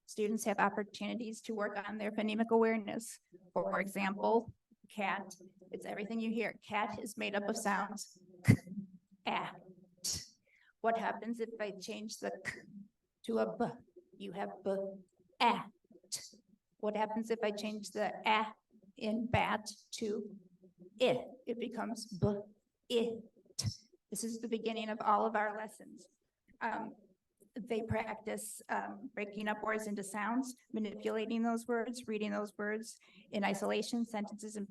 students have opportunities to work on their phonemic awareness. For example, cat, it's everything you hear. Cat is made up of sounds. Ah. What happens if I change the k to a b? You have b, at. What happens if I change the a in bat to I? It becomes b, it. This is the beginning of all of our lessons. They practice breaking up words into sounds, manipulating those words, reading those words in isolation, sentences, and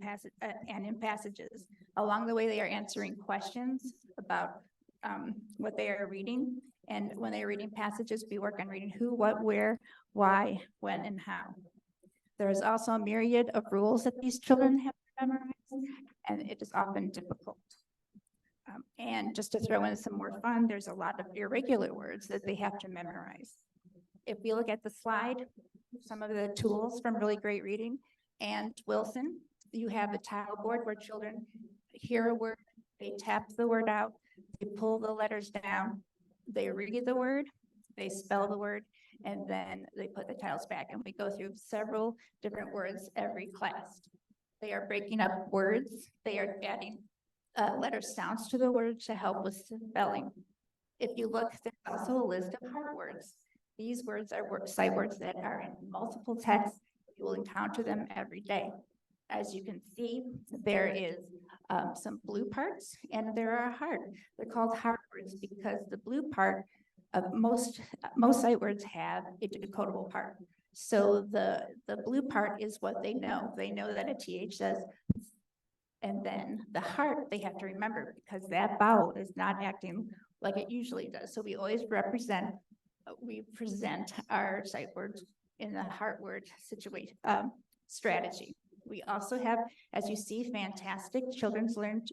in passages. Along the way, they are answering questions about what they are reading. And when they are reading passages, we work on reading who, what, where, why, when, and how. There is also a myriad of rules that these children have to memorize, and it is often difficult. And just to throw in some more fun, there's a lot of irregular words that they have to memorize. If we look at the slide, some of the tools from Really Great Reading and Wilson, you have a tile board where children hear a word, they tap the word out, they pull the letters down, they read the word, they spell the word, and then they put the tiles back. And we go through several different words every class. They are breaking up words, they are adding letter sounds to the word to help with spelling. If you look, there's also a list of heart words. These words are sight words that are in multiple texts. You will encounter them every day. As you can see, there is some blue parts and there are heart. They're called heart words because the blue part of most sight words have a decodable part. So the blue part is what they know. They know that a TH says, and then the heart they have to remember because that vowel is not acting like it usually does. So we always present our sight words in the heart word situation strategy. We also have, as you see, fantastic the children learn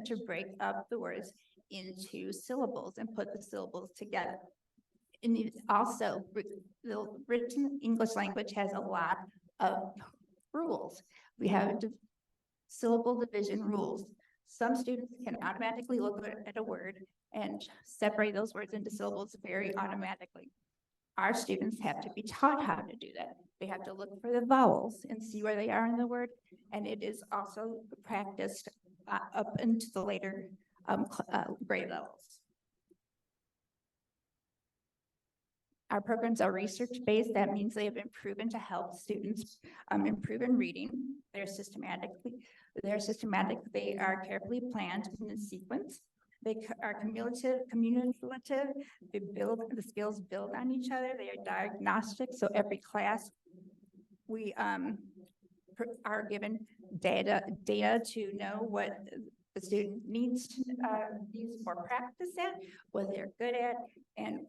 to break up the words into syllables and put the syllables together. And also, the written English language has a lot of rules. We have syllable division rules. Some students can automatically look at a word and separate those words into syllables very automatically. Our students have to be taught how to do that. They have to look for the vowels and see where they are in the word. And it is also practiced up into the later grade levels. Our programs are research-based. That means they have been proven to help students improve in reading. They're systematic, they are carefully planned in a sequence. They are cumulative, the skills build on each other. They are diagnostic, so every class we are given data to know what the student needs to use more practice at, what they're good at, and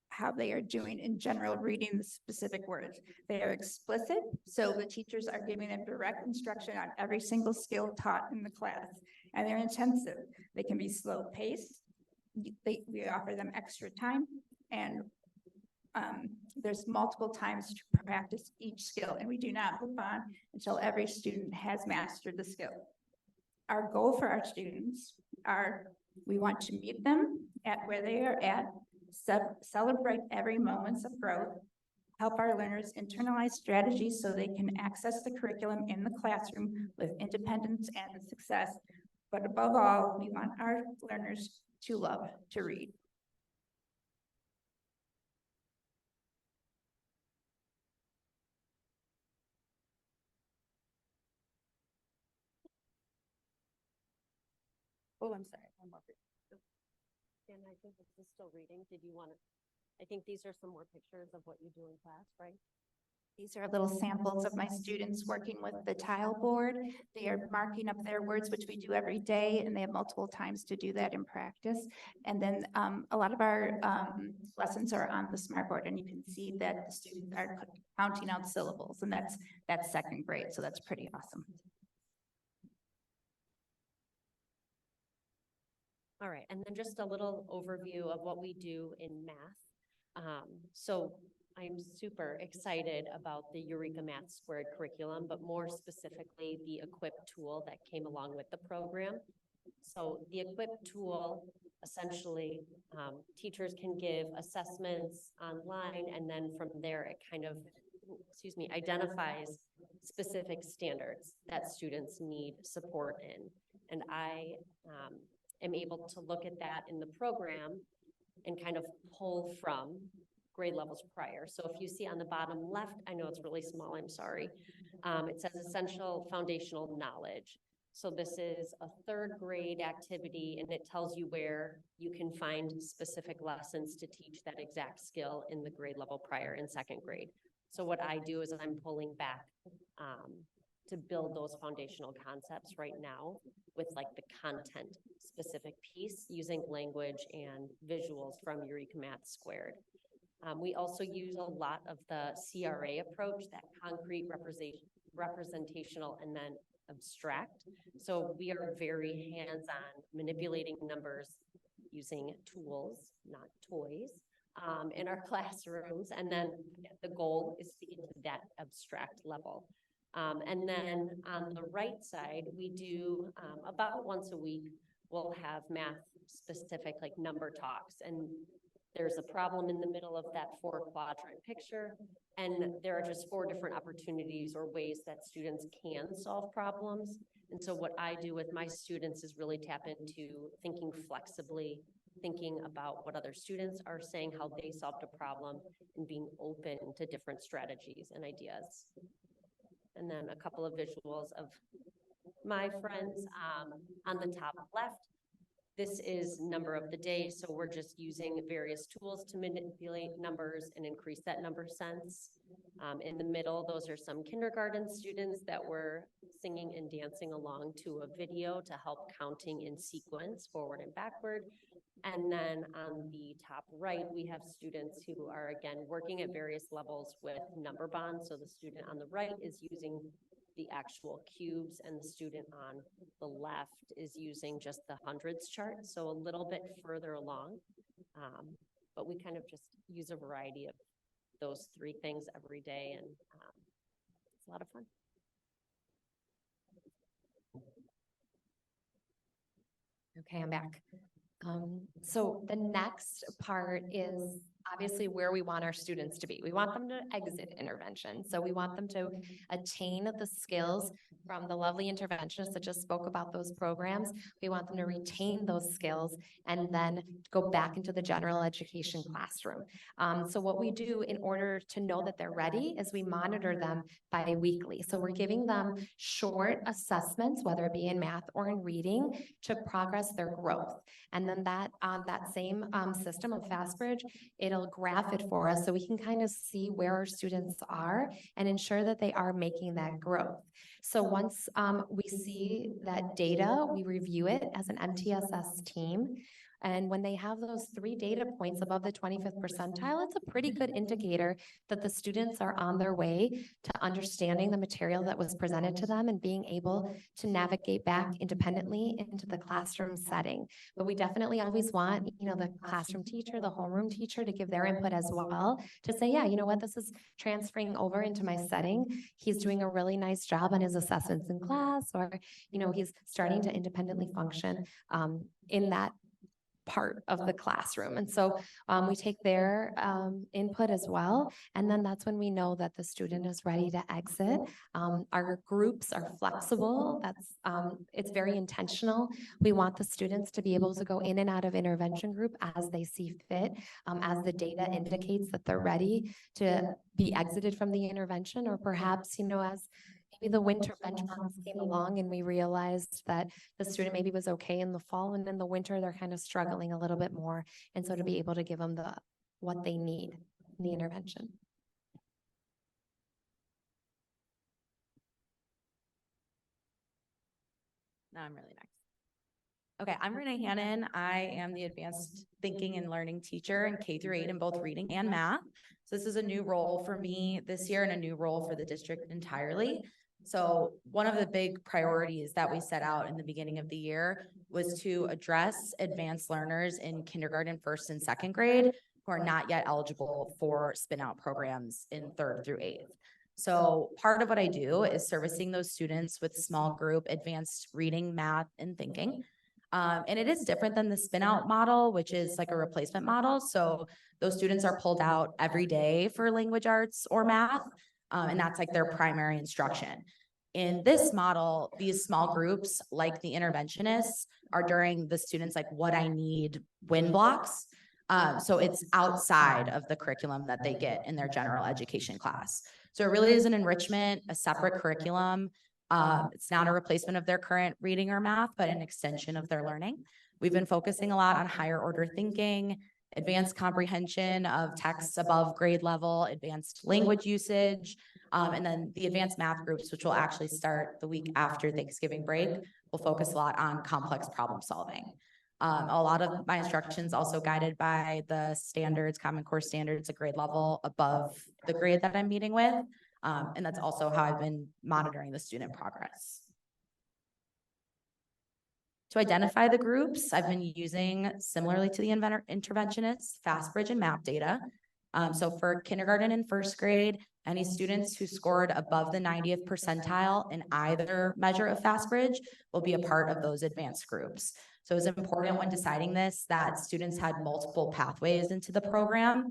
how they are doing in general reading the specific words. They are explicit, so the teachers are giving them direct instruction on every single skill taught in the class. And they're intensive. They can be slow paced. We offer them extra time, and there's multiple times to practice each skill, and we do not move on until every student has mastered the skill. Our goal for our students we want to meet them at where they are at, celebrate every moment of growth, help our learners internalize strategies so they can access the curriculum in the classroom with independence and success. But above all, we want our learners to love to read. Oh, I'm sorry. One more. And I think this is still reading. Did you want to? I think these are some more pictures of what you do in class, right? These are little samples of my students working with the tile board. They are marking up their words, which we do every day, and they have multiple times to do that in practice. And then a lot of our lessons are on the smart board, and you can see that the students are counting out syllables, and that's second grade, so that's pretty awesome. All right, and then just a little overview of what we do in math. So I'm super excited about the Eureka Math Squared curriculum, but more specifically, the Equip tool that came along with the program. So the Equip tool, essentially, teachers can give assessments online, and then from there, it kind of, identifies specific standards that students need support in. And I am able to look at that in the program and kind of pull from grade levels prior. So if you see on the bottom left, I know it's really small, I'm sorry. It says essential foundational knowledge. So this is a third grade activity, and it tells you where you can find specific lessons to teach that exact skill in the grade level prior in second grade. So what I do is I'm pulling back to build those foundational concepts right now with like the content specific piece using language and visuals from Eureka Math Squared. We also use a lot of the CRA approach, that concrete representational and then abstract. So we are very hands-on manipulating numbers using tools, not toys, in our classrooms. And then the goal is to get to that abstract level. And then on the right side, we do about once a week, we'll have math specific like number talks. And there's a problem in the middle of that 4-quadrant picture. And there are just 4 different opportunities or ways that students can solve problems. And so what I do with my students is really tap into thinking flexibly, thinking about what other students are saying, how they solved a problem, and being open to different strategies and ideas. And then a couple of visuals of my friends on the top left. This is number of the day, so we're just using various tools to manipulate numbers and increase that number sense. In the middle, those are some kindergarten students that were singing and dancing along to a video to help counting in sequence, forward and backward. And then on the top right, we have students who are, again, working at various levels with number bonds. So the student on the right is using the actual cubes, and the student on the left is using just the hundreds chart, so a little bit further along. But we kind of just use a variety of those 3 things every day, and it's a lot of fun. Okay, I'm back. So the next part is obviously where we want our students to be. We want them to exit intervention. So we want them to attain the skills from the lovely interventionists that just spoke about those programs. We want them to retain those skills and then go back into the general education classroom. So what we do in order to know that they're ready is we monitor them bi-weekly. So we're giving them short assessments, whether it be in math or in reading, to progress their growth. And then that same system of FastBridge, it'll graph it for us so we can kind of see where our students are and ensure that they are making that growth. So once we see that data, we review it as an MTSS team. And when they have those 3 data points above the 25th percentile, it's a pretty good indicator that the students are on their way to understanding the material that was presented to them and being able to navigate back independently into the classroom setting. But we definitely always want, the classroom teacher, the homeroom teacher to give their input as well, to say, yeah, you know what, this is transferring over into my setting. He's doing a really nice job on his assessments in class, or, he's starting to independently function in that part of the classroom. And so we take their input as well. And then that's when we know that the student is ready to exit. Our groups are flexible. It's very intentional. We want the students to be able to go in and out of intervention group as they see fit, as the data indicates that they're ready to be exited from the intervention, or perhaps, as maybe the winter benchmarks came along and we realized that the student maybe was okay in the fall, and in the winter they're kind of struggling a little bit more. And so to be able to give them what they need in the intervention. Now I'm really next. Okay, I'm Renee Hannon. I am the advanced thinking and learning teacher in K-8 in both reading and math. So this is a new role for me this year and a new role for the district entirely. So one of the big priorities that we set out in the beginning of the year was to address advanced learners in kindergarten, first and second grade who are not yet eligible for spin out programs in third through eighth. So part of what I do is servicing those students with small group advanced reading, math, and thinking. And it is different than the spin out model, which is like a replacement model. So those students are pulled out every day for language arts or math. And that's like their primary instruction. In this model, these small groups, like the interventionists, are during the students like what I need win blocks. So it's outside of the curriculum that they get in their general education class. So it really is an enrichment, a separate curriculum. It's not a replacement of their current reading or math, but an extension of their learning. We've been focusing a lot on higher order thinking, advanced comprehension of texts above grade level, advanced language usage, and then the advanced math groups, which will actually start the week after Thanksgiving break, will focus a lot on complex problem solving. A lot of my instructions also guided by the standards, Common Core standards, a grade level above the grade that I'm meeting with. And that's also how I've been monitoring the student progress. To identify the groups, I've been using, similarly to the interventionists, FastBridge and map data. So for kindergarten and first grade, any students who scored above the 90th percentile in either measure of FastBridge will be a part of those advanced groups. So it's important when deciding this that students had multiple pathways into the program.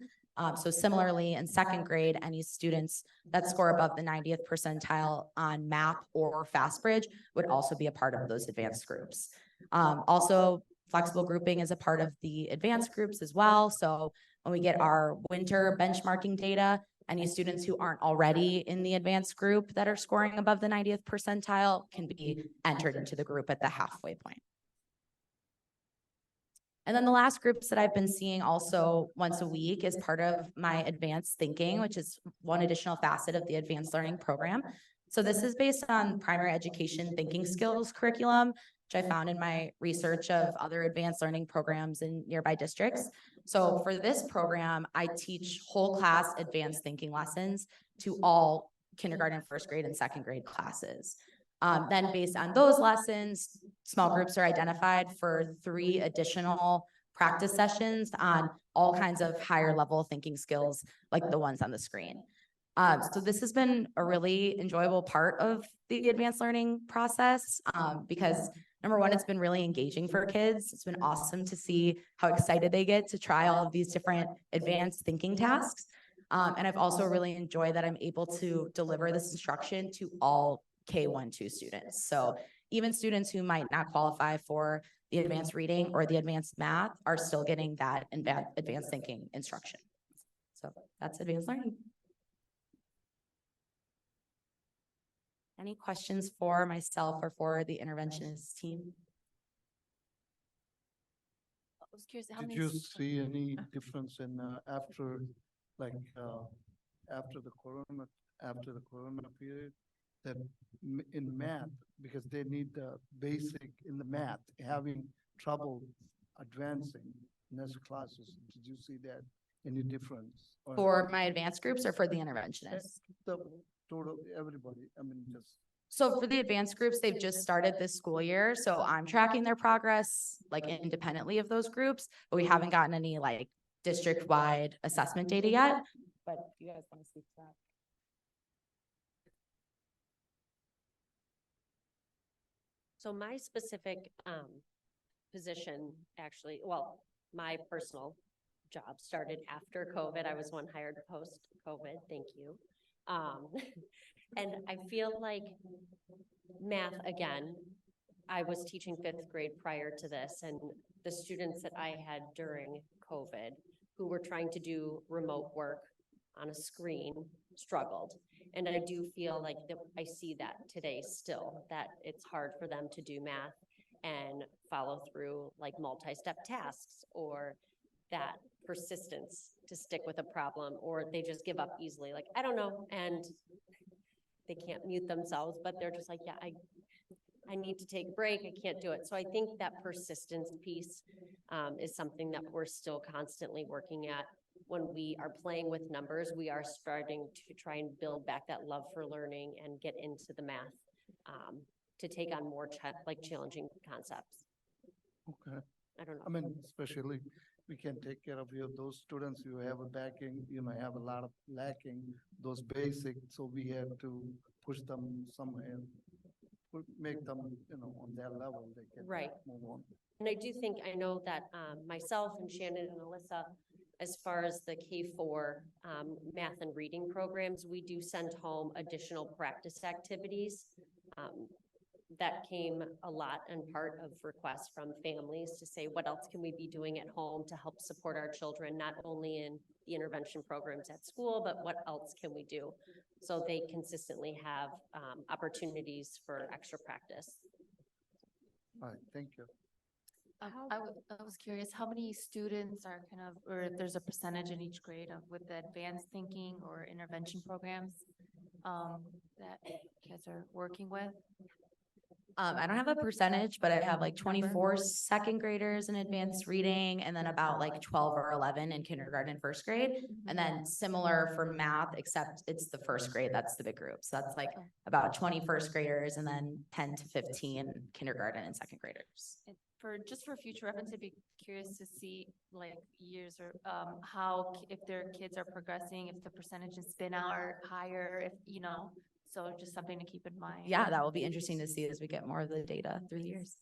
So similarly, in second grade, any students that score above the 90th percentile on MAP or FastBridge would also be a part of those advanced groups. Also, flexible grouping is a part of the advanced groups as well. So when we get our winter benchmarking data, any students who aren't already in the advanced group that are scoring above the 90th percentile can be entered into the group at the halfway point. And then the last groups that I've been seeing also once a week is part of my advanced thinking, which is one additional facet of the advanced learning program. So this is based on primary education thinking skills curriculum, which I found in my research of other advanced learning programs in nearby districts. So for this program, I teach whole class advanced thinking lessons to all kindergarten, first grade, and second grade classes. Then based on those lessons, small groups are identified for 3 additional practice sessions on all kinds of higher level thinking skills like the ones on the screen. So this has been a really enjoyable part of the advanced learning process because number one, it's been really engaging for kids. It's been awesome to see how excited they get to try all of these different advanced thinking tasks. And I've also really enjoyed that I'm able to deliver this instruction to all K-1-2 students. So even students who might not qualify for the advanced reading or the advanced math are still getting that advanced thinking instruction. So that's advanced learning. Any questions for myself or for the interventionist team? I was curious, how Did many? you see any difference in after the corona period that in math, because they need the basic in the math, having trouble advancing in those classes? Did you see that any difference? For my advanced groups or for the interventionists? The total, everybody, I mean, just. So for the advanced groups, they've just started this school year. So I'm tracking their progress like independently of those groups, but we haven't gotten any like district-wide assessment data yet. But if you guys want to speak to that. So my specific position actually, well, my personal job started after COVID. I was one hired post-COVID, thank you. And I feel like math, again, I was teaching 5th grade prior to this, and the students that I had during COVID who were trying to do remote work on a screen struggled. And I do feel like that I see that today still, that it's hard for them to do math and follow through like multi-step tasks, or that persistence to stick with a problem, or they just give up easily, like, I don't know, and they can't mute themselves, but they're just like, yeah, I need to take a break, I can't do it. So I think that persistence piece is something that we're still constantly working at when we are playing with numbers, we are starting to try and build back that love for learning and get into the math to take on more challenging concepts. Okay. I don't know. I mean, especially we can take care of those students who have a backing, have a lot of lacking those basic, so we have to push them somewhere, make them, on their level, they can Right. move on. And I know that myself and Shannon and Alyssa, as far as the K-4 math and reading programs, we do send home additional practice activities. That came a lot in part of requests from families to say, what else can we be doing at home to help support our children, not only in the intervention programs at school, but what else can we do? So they consistently have opportunities for extra practice. All right, thank you. I was curious, how many students are or if there's a percentage in each grade of with the advanced thinking or intervention programs that kids are working with? I don't have a percentage, but I have like 24 second graders in advanced reading and then about like 12 or 11 in kindergarten and first grade. And then similar for math, except it's the first grade, that's the big group. So that's like about 20 first graders and then 10 to 15 kindergarten and second graders. Just for future reference, I'd be curious to see like years or how, if their kids are progressing, if the percentage in spin out are higher, if, so just something to keep in mind. Yeah, that will be interesting to see as we get more of the data through the years.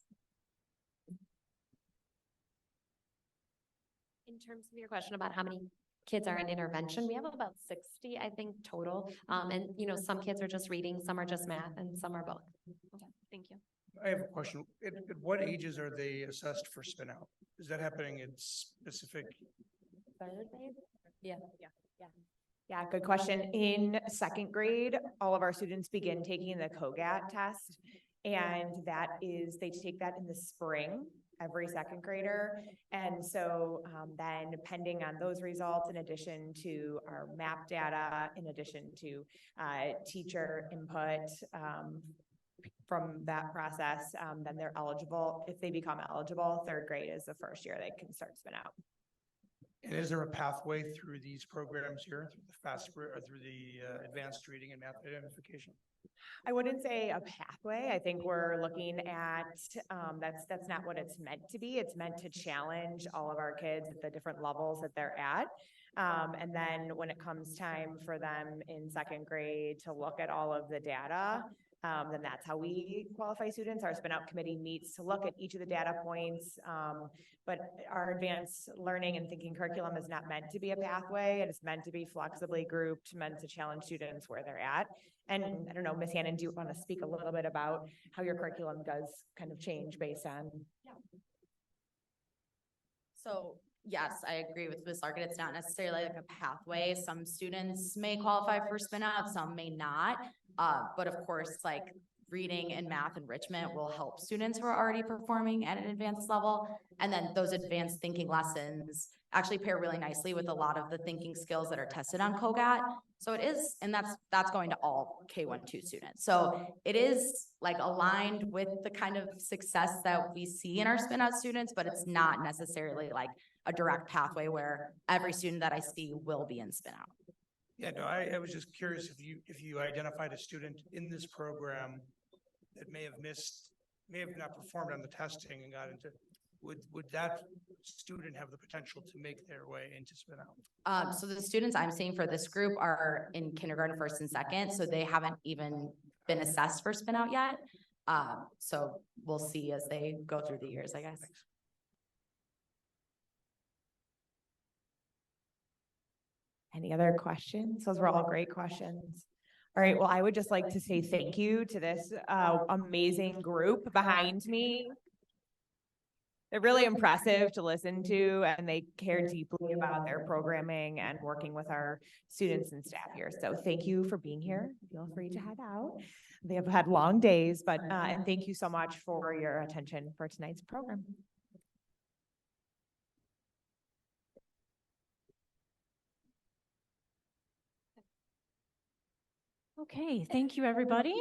In terms of your question about how many kids are in intervention, we have about 60, I think, total. And, some kids are just reading, some are just math, and some are both. Okay, thank you. I have a question. At what ages are they assessed for spin out? Is that happening in specific? Third grade? Yeah. Yeah, good question. In second grade, all of our students begin taking the COGAT test. And they take that in the spring, every second grader. And so then depending on those results, in addition to our MAP data, in addition to teacher input from that process, then they're eligible. If they become eligible, third grade is the first year they can start spin out. And is there a pathway through these programs here, through the through the advanced reading and math identification? I wouldn't say a pathway. I think we're looking at, that's not what it's meant to be. It's meant to challenge all of our kids at the different levels that they're at. And then when it comes time for them in second grade to look at all of the data, then that's how we qualify students. Our spin out committee meets to look at each of the data points. But our advanced learning and thinking curriculum is not meant to be a pathway. It is meant to be flexibly grouped, meant to challenge students where they're at. And I don't know, Ms. Hannon, do you want to speak a little bit about how your curriculum does kind of change based on? So yes, I agree with Ms. Larkin. It's not necessarily like a pathway. Some students may qualify for spin out, some may not. But of course, like reading and math enrichment will help students who are already performing at an advanced level. And then those advanced thinking lessons actually pair really nicely with a lot of the thinking skills that are tested on COGAT. So it is, and that's going to all K-1-2 students. So it is like aligned with the kind of success that we see in our spin out students, but it's not necessarily like a direct pathway where every student that I see will be in spin out. Yeah, no, I was just curious if you identified a student in this program that may have not performed on the testing and got into, would that student have the potential to make their way into spin out? So the students I'm seeing for this group are in kindergarten, first and second, so they haven't even been assessed for spin out yet. So we'll see as they go through the years, I guess. Any other questions? Those were all great questions. All right, well, I would just like to say thank you to this amazing group behind me. They're really impressive to listen to, and they care deeply about their programming and working with our students and staff here. So thank you for being here. Feel free to head out. They have had long days, but and thank you so much for your attention for tonight's program. Okay, thank you, everybody.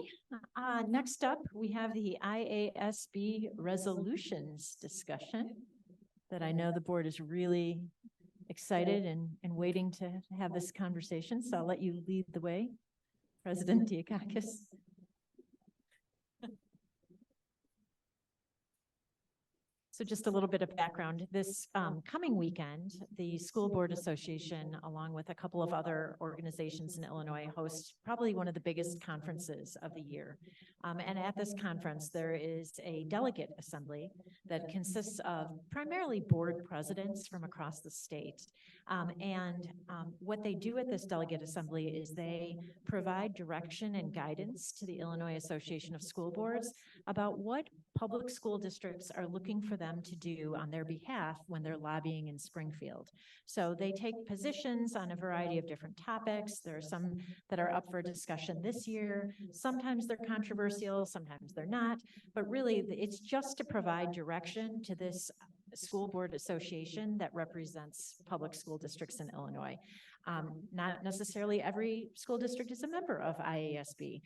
Next up, we have the IASB resolutions discussion that I know the board is really excited and waiting to have this conversation, so I'll let you lead the way, President Diakakis. So just a little bit of background. This coming weekend, the School Board Association, along with a couple of other organizations in Illinois, host probably one of the biggest conferences of the year. And at this conference, there is a delegate assembly that consists of primarily board presidents from across the state. What they do at this delegate assembly is they provide direction and guidance to the Illinois Association of School Boards about what public school districts are looking for them to do on their behalf when they're lobbying in Springfield. So they take positions on a variety of different topics. There are some that are up for discussion this year. Sometimes they're controversial, sometimes they're not, but really it's just to provide direction to this school board association that represents public school districts in Illinois. Not necessarily every school district is a member of IASB.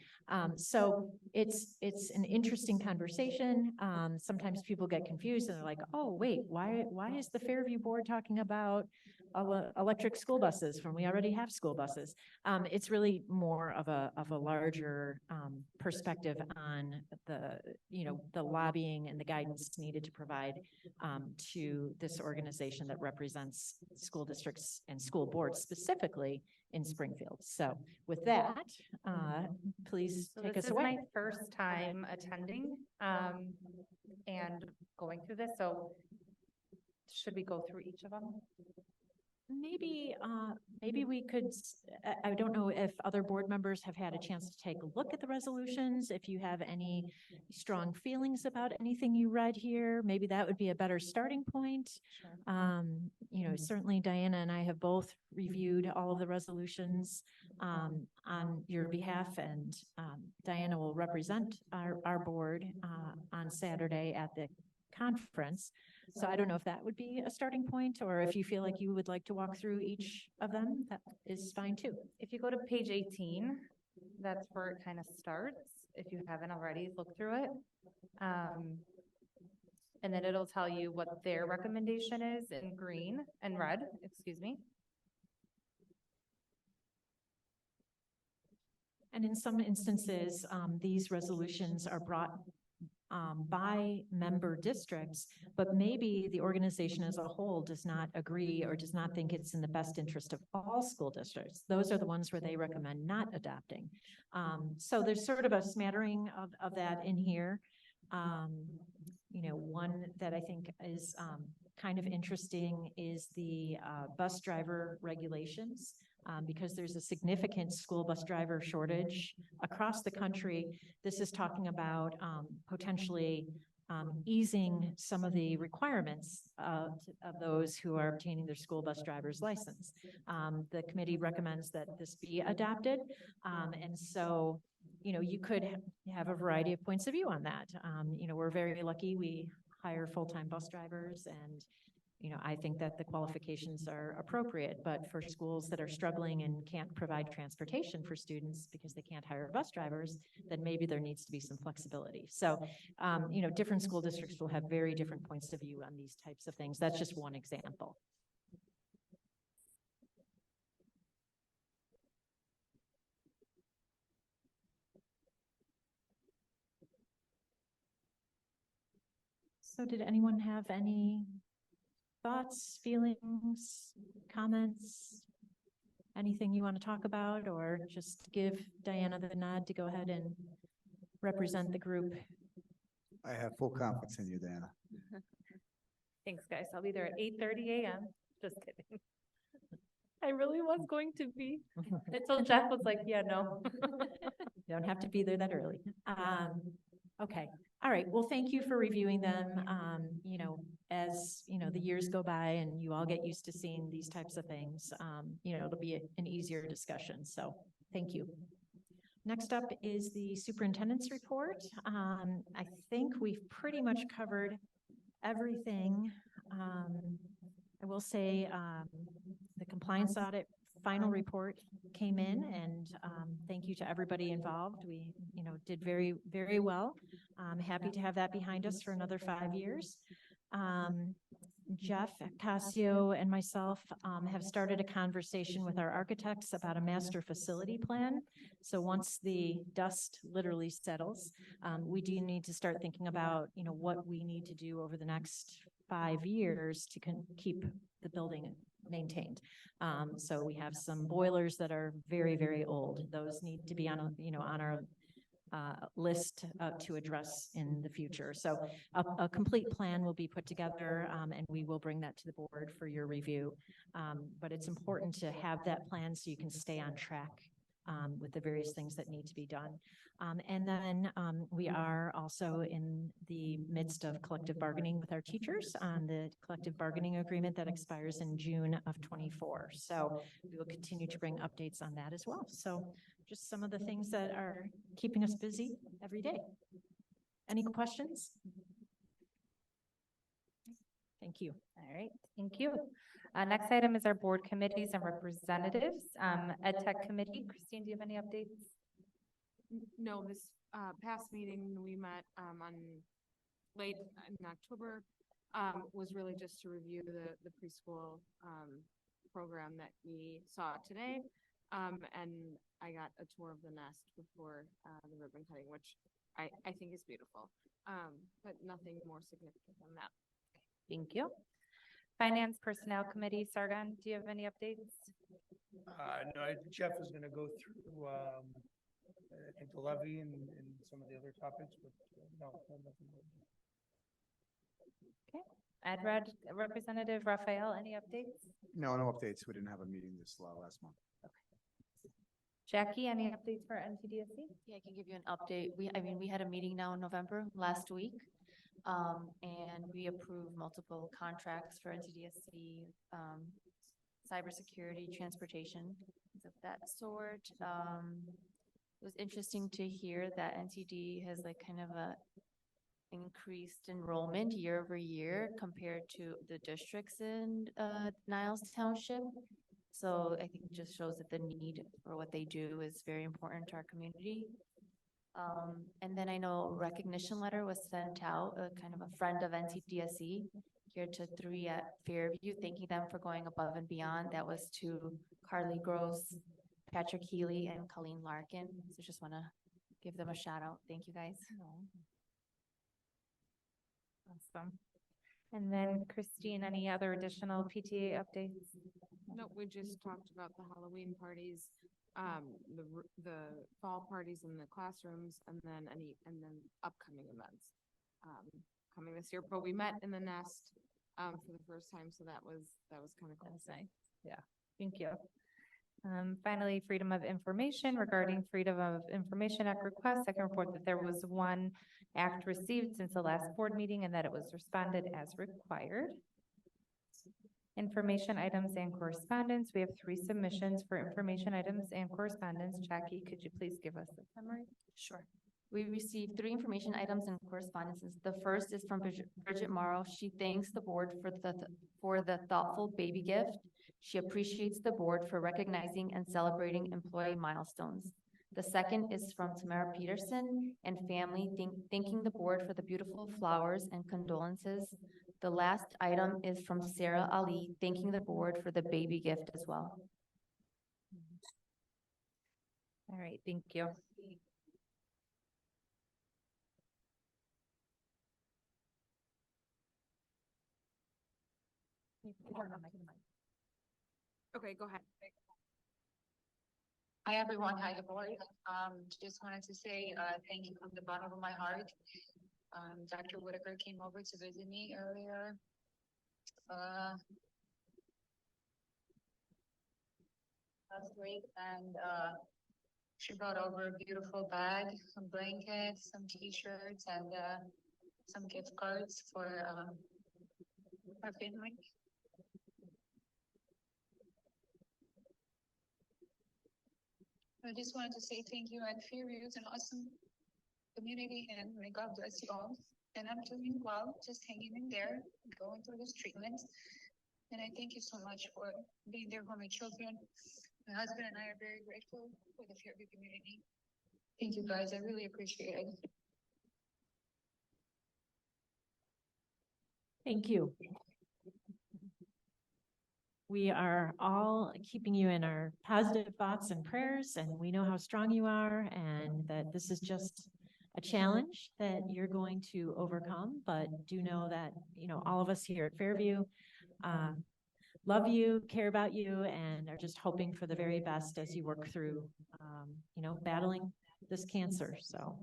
So it's an interesting conversation. Sometimes people get confused and they're like, oh, wait, why is the Fairview board talking about electric school buses when we already have school buses? It's really more of a larger perspective on the lobbying and the guidance needed to provide to this organization that represents school districts and school boards specifically in Springfield. So with that, please take us away. This is my first time attending and going through this. So should we go through each of them? Maybe we could, I don't know if other board members have had a chance to take a look at the resolutions. If you have any strong feelings about anything you read here, maybe that would be a better starting point. Certainly Diana and I have both reviewed all of the resolutions on your behalf, and Diana will represent our board on Saturday at the conference. So I don't know if that would be a starting point, or if you feel like you would like to walk through each of them, that is fine too. If you go to page 18, that's where it kind of starts, if you haven't already looked through it. And then it'll tell you what their recommendation is in green and red, excuse me. And in some instances, these resolutions are brought by member districts, but maybe the organization as a whole does not agree or does not think it's in the best interest of all school districts. Those are the ones where they recommend not adopting. So there's sort of a smattering of that in here. One that I think is kind of interesting is the bus driver regulations. Because there's a significant school bus driver shortage across the country. This is talking about potentially easing some of the requirements of those who are obtaining their school bus driver's license. The committee recommends that this be adopted. And so, you could have a variety of points of view on that. We're very lucky. We hire full-time bus drivers, and I think that the qualifications are appropriate, but for schools that are struggling and can't provide transportation for students because they can't hire bus drivers, then maybe there needs to be some flexibility. So, different school districts will have very different points of view on these types of things. That's just one example. So did anyone have any thoughts, feelings, comments, anything you want to talk about, or just give Diana the nod to go ahead and represent the group? I have full confidence in you, Diana. Thanks, guys. I'll be there at 8:30 a.m. Just kidding. I really was going to be until Jeff was like, yeah, no. You don't have to be there that early. Okay. All right. Well, thank you for reviewing them. As the years go by and you all get used to seeing these types of things, it'll be an easier discussion. So thank you. Next up is the superintendent's report. I think we've pretty much covered everything. I will say the compliance audit final report came in, and thank you to everybody involved. We, did very, very well. I'm happy to have that behind us for another 5 years. Jeff Casio and myself have started a conversation with our architects about a master facility plan. So once the dust literally settles, we do need to start thinking about, what we need to do over the next 5 years to keep the building maintained. So we have some boilers that are very, very old. Those need to be on our list to address in the future. So a complete plan will be put together and we will bring that to the board for your review. But it's important to have that plan so you can stay on track with the various things that need to be done. And then we are also in the midst of collective bargaining with our teachers on the collective bargaining agreement that expires in June of 24. So we will continue to bring updates on that as well. So just some of the things that are keeping us busy every day. Any questions? Thank you. All right, thank you. Next item is our board committees and representatives. Ed Tech Committee, Christine, do you have any updates? No, this past meeting we met on late in October was really just to review the preschool program that we saw today. And I got a tour of the nest before the ribbon cutting, which I think is beautiful, but nothing more significant than that. Thank you. Finance Personnel Committee, Sargon, do you have any updates? No, Jeff is going to go through, I think the levy and some of the other topics, but no, nothing more. Okay. Ed Representative Raphael, any updates? No, no updates. We didn't have a meeting this last month. Jackie, any updates for NTDSC? Yeah, I can give you an update. We had a meeting now in November last week. And we approved multiple contracts for NTDSC, cybersecurity, transportation, things of that sort. It was interesting to hear that NTD has kind of a increased enrollment year over year compared to the districts in Niles Township. So I think it just shows that the need for what they do is very important to our community. And then I know a recognition letter was sent out, kind of a friend of NTDSE here to 3 at Fairview, thanking them for going above and beyond. That was to Carly Gross, Patrick Healy, and Colleen Larkin. So just want to give them a shout out. Thank you guys. Awesome. And then Christine, any other additional PTA updates? No, we just talked about the Halloween parties, the fall parties in the classrooms, and then upcoming events coming this year. But we met in the nest for the first time, so that was kind of cool. That's nice. Yeah, thank you. Finally, Freedom of Information. Regarding Freedom of Information Act request, I can report that there was 1 act received since the last board meeting and that it was responded as required. Information items and correspondence. We have 3 submissions for information items and correspondence. Jackie, could you please give us a summary? Sure. We received 3 information items and correspondences. The first is from Bridget Morrow. She thanks the board for the thoughtful baby gift. She appreciates the board for recognizing and celebrating employee milestones. The second is from Tamara Peterson and family, thanking the board for the beautiful flowers and condolences. The last item is from Sarah Ali, thanking the board for the baby gift as well. All right, thank you. Okay, go ahead. Hi, everyone. Hi, the board. Just wanted to say thank you from the bottom of my heart. Dr. Whitaker came over to visit me earlier. Last week, and she brought over a beautiful bag, some blankets, some t-shirts, and some gift cards for our family. I just wanted to say thank you, and Fairview is an awesome community, and may God bless you all. And I'm doing well, just hanging in there, going through this treatment. And I thank you so much for being there for my children. My husband and I are very grateful for the Fairview community. Thank you guys, I really appreciate it. Thank you. we are all keeping you in our positive thoughts and prayers, and we know how strong you are and that this is just a challenge that you're going to overcome, but do know that, you know, all of us here at Fairview love you, care about you, and are just hoping for the very best as you work through, you know, battling this cancer. So.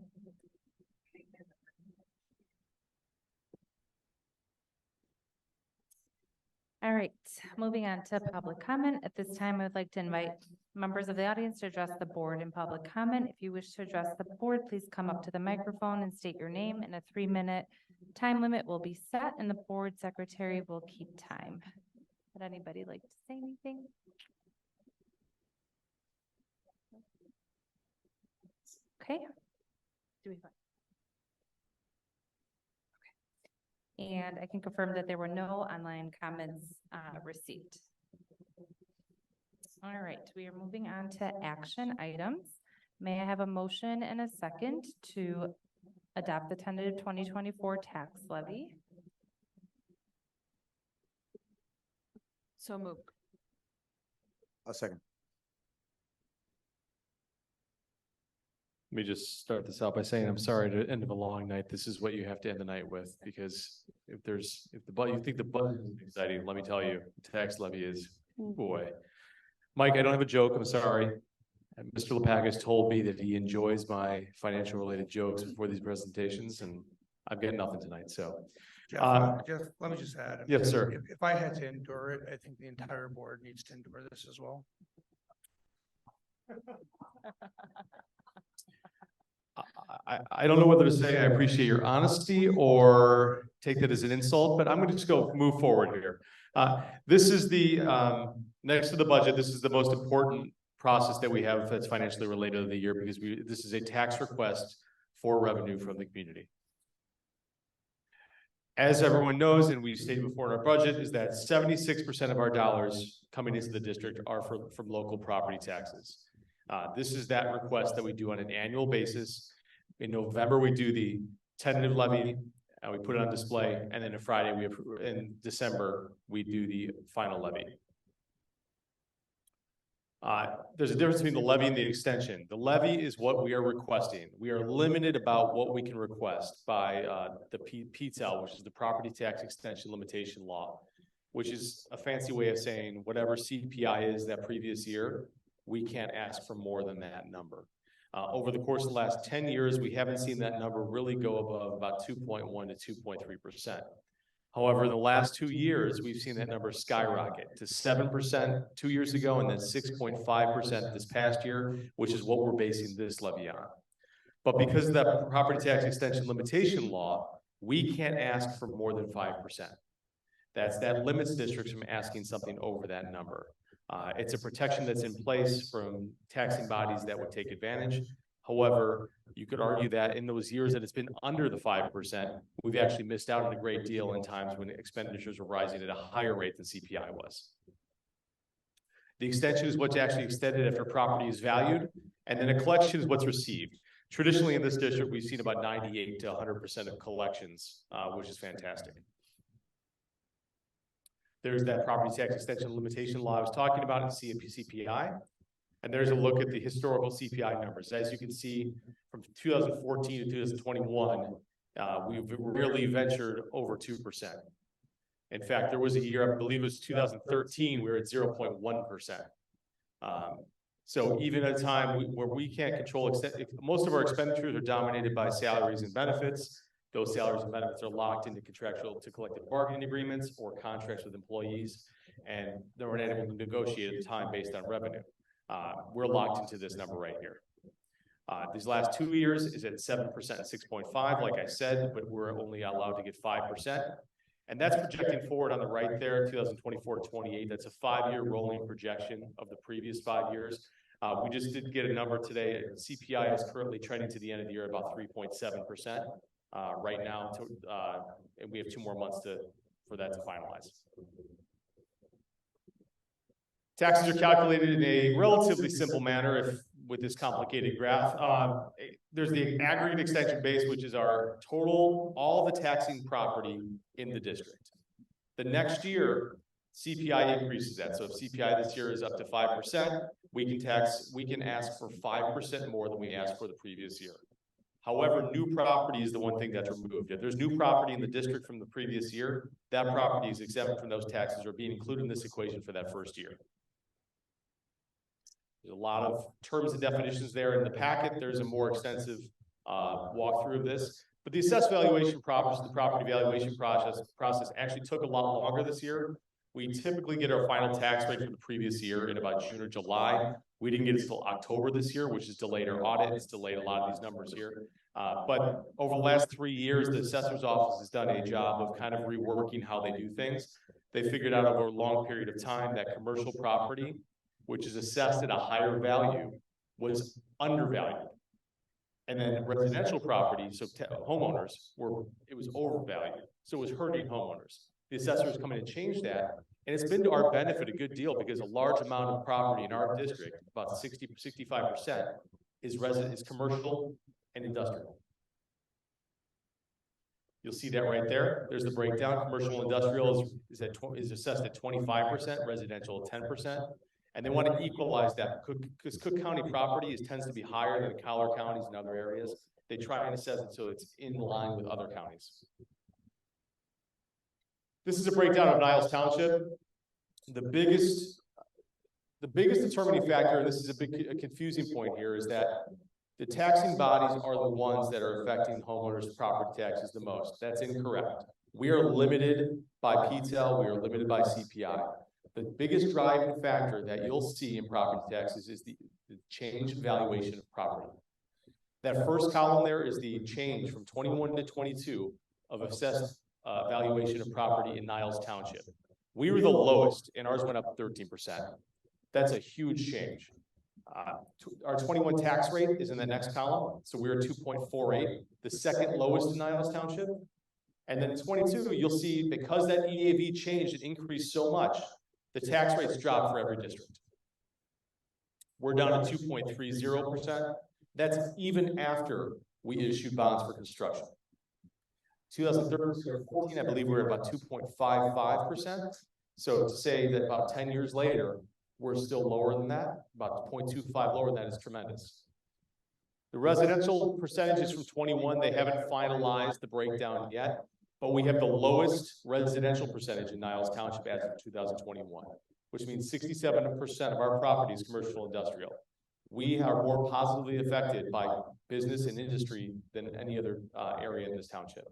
All right, moving on to public comment. At this time, I would like to invite members of the audience to address the board in public comment. If you wish to address the board, please come up to the microphone and state your name, and a 3-minute time limit will be set, and the board secretary will keep time. Would anybody like to say anything? Okay. Do we? And I can confirm that there were no online comments received. All right, we are moving on to action items. May I have a motion and a second to adopt the tentative 2024 tax levy? So moved. A second. Let me just start this out by saying I'm sorry to end of a long night. This is what you have to end the night with, because if the budget, you think the budget is exciting, let me tell you, the tax levy is, boy. Mike, I don't have a joke. I'm sorry. Mr. Lepakis told me that he enjoys my financial related jokes before these presentations, and I've got nothing tonight. So, Jeff, let me just add. Yes, sir. If I had to endure it, I think the entire board needs to endure this as well. I don't know whether to say I appreciate your honesty or take that as an insult, but I'm going to just go move forward here. This is the, next to the budget, this is the most important process that we have that's financially related to the year, because this is a tax request for revenue from the community. As everyone knows, and we've stated before in our budget, is that 76% of our dollars coming into the district are from local property taxes. This is that request that we do on an annual basis. In November, we do the tentative levy, and we put it on display, and then on Friday, in December, we do the final levy. There's a difference between the levy and the extension. The levy is what we are requesting. We are limited about what we can request by the PTEL, which is the Property Tax Extension Limitation Law, which is a fancy way of saying whatever CPI is that previous year, we can't ask for more than that number. Over the course of the last 10 years, we haven't seen that number really go above about 2.1 to 2.3%. However, in the last 2 years, we've seen that number skyrocket to 7% 2 years ago, and then 6.5% this past year, which is what we're basing this levy on. But because of that property tax extension limitation law, we can't ask for more than 5%. That limits districts from asking something over that number. It's a protection that's in place from taxing bodies that would take advantage. However, you could argue that in those years that it's been under the 5%, we've actually missed out on a great deal in times when expenditures were rising at a higher rate than CPI was. The extension is what's actually extended after property is valued, and then a collection is what's received. Traditionally in this district, we've seen about 98 to 100% of collections, which is fantastic. There's that property tax extension limitation law I was talking about in CPI. And there's a look at the historical CPI numbers. As you can see, from 2014 to 2021, we've rarely ventured over 2%. In fact, there was a year, I believe it was 2013, we were at 0.1%. So even at a time where we can't control, most of our expenditures are dominated by salaries and benefits. Those salaries and benefits are locked into contractual to collective bargaining agreements or contracts with employees, and they were not able to negotiate at the time based on revenue. We're locked into this number right here. These last 2 years is at 7% and 6.5, like I said, but we're only allowed to get 5%. And that's projecting forward on the right there, 2024 to 28. That's a 5-year rolling projection of the previous 5 years. We just did get a number today. CPI is currently trending to the end of the year about 3.7%. Right now, and we have 2 more months for that to finalize. Taxes are calculated in a relatively simple manner with this complicated graph. There's the aggregate extension base, which is our total, all the taxing property in the district. The next year, CPI increases that. So if CPI this year is up to 5%, we can ask for 5% more than we asked for the previous year. However, new property is the one thing that's removed. If there's new property in the district from the previous year, that property is exempt from those taxes or being included in this equation for that first year. There's a lot of terms and definitions there in the packet. There's a more extensive walkthrough of this. But the assessed valuation process, the property valuation process actually took a lot longer this year. We typically get our final tax rate for the previous year in about June or July. We didn't get it until October this year, which has delayed our audit. It's delayed a lot of these numbers here. But over the last 3 years, the assessor's office has done a job of kind of reworking how they do things. They figured out over a long period of time that commercial property, which is assessed at a higher value, was undervalued. And then residential property, so homeowners, it was overvalued. So it was hurting homeowners. The assessors come in and change that. And it's been to our benefit a good deal because a large amount of property in our district, about 65%, is commercial and industrial. You'll see that right there. There's the breakdown. Commercial and industrial is assessed at 25%, residential at 10%. And they want to equalize that because Cook County property tends to be higher than Collier counties and other areas. They try and assess it so it's in line with other counties. This is a breakdown of Niles Township. The biggest determining factor, and this is a confusing point here, is that the taxing bodies are the ones that are affecting homeowners' property taxes the most. That's incorrect. We are limited by PTEL. We are limited by CPI. The biggest driving factor that you'll see in property taxes is the change in valuation of property. That first column there is the change from 21 to 22 of assessed valuation of property in Niles Township. We were the lowest, and ours went up 13%. That's a huge change. Our 21 tax rate is in the next column, so we're at 2.48, the second lowest in Niles Township. And then 22, you'll see because that EAV changed and increased so much, the tax rates dropped for every district. We're down to 2.30%. That's even after we issued bonds for construction. 2013, I believe we were about 2.55%. So to say that about 10 years later, we're still lower than that, about 0.25 lower than that is tremendous. The residential percentages from 21, they haven't finalized the breakdown yet, but we have the lowest residential percentage in Niles Township as of 2021, which means 67% of our property is commercial industrial. We are more positively affected by business and industry than any other area in this township.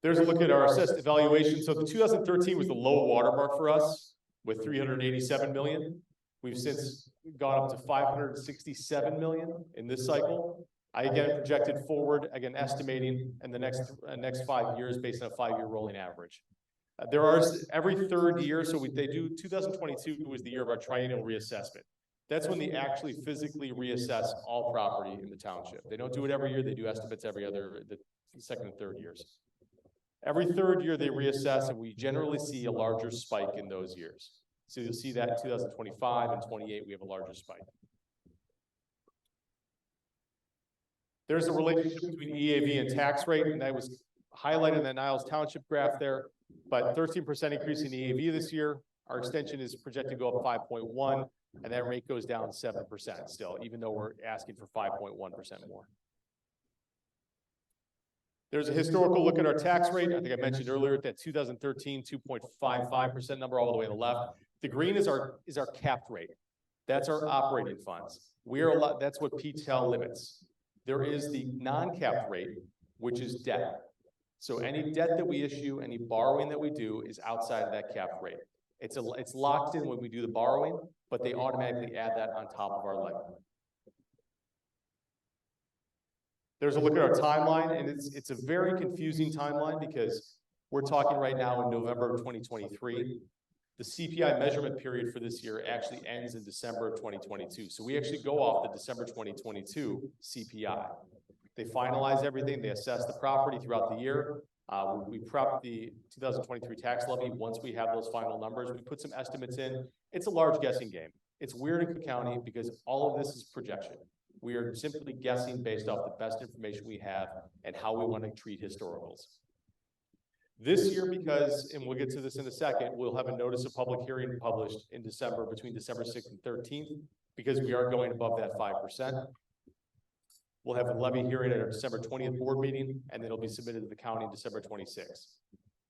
There's a look at our assessed evaluation. So the 2013 was the low watermark for us with 387 million. We've since gone up to 567 million in this cycle. I again projected forward, again estimating in the next 5 years based on a 5-year rolling average. There are every third year, so they do 2022 was the year of our triennial reassessment. That's when they actually physically reassess all property in the township. They don't do it every year. They do estimates every the second and third years. Every third year they reassess, and we generally see a larger spike in those years. So you'll see that in 2025 and 28, we have a larger spike. There's a relationship between EAV and tax rate, and that was highlighted in the Niles Township graph there. But 13% increase in EAV this year. Our extension is projected to go up 5.1, and that rate goes down 7% still, even though we're asking for 5.1% more. There's a historical look at our tax rate. I think I mentioned earlier that 2013, 2.55% number all the way to the left. The green is our capped rate. That's our operating funds. That's what PTEL limits. There is the non-capped rate, which is debt. So any debt that we issue, any borrowing that we do is outside of that capped rate. It's locked in when we do the borrowing, but they automatically add that on top of our limit. There's a look at our timeline, and it's a very confusing timeline because we're talking right now in November of 2023. The CPI measurement period for this year actually ends in December of 2022. So we actually go off the December 2022 CPI. They finalize everything. They assess the property throughout the year. We prep the 2023 tax levy. Once we have those final numbers, we put some estimates in. It's a large guessing game. It's weird in Cook County because all of this is projection. We are simply guessing based off the best information we have and how we want to treat historicals. This year, because, and we'll get to this in a second, we'll have a notice of public hearing published in December, between December 6th and 13th, because we are going above that 5%. We'll have a levy hearing at our December 20th board meeting, and then it'll be submitted to the county on December 26th.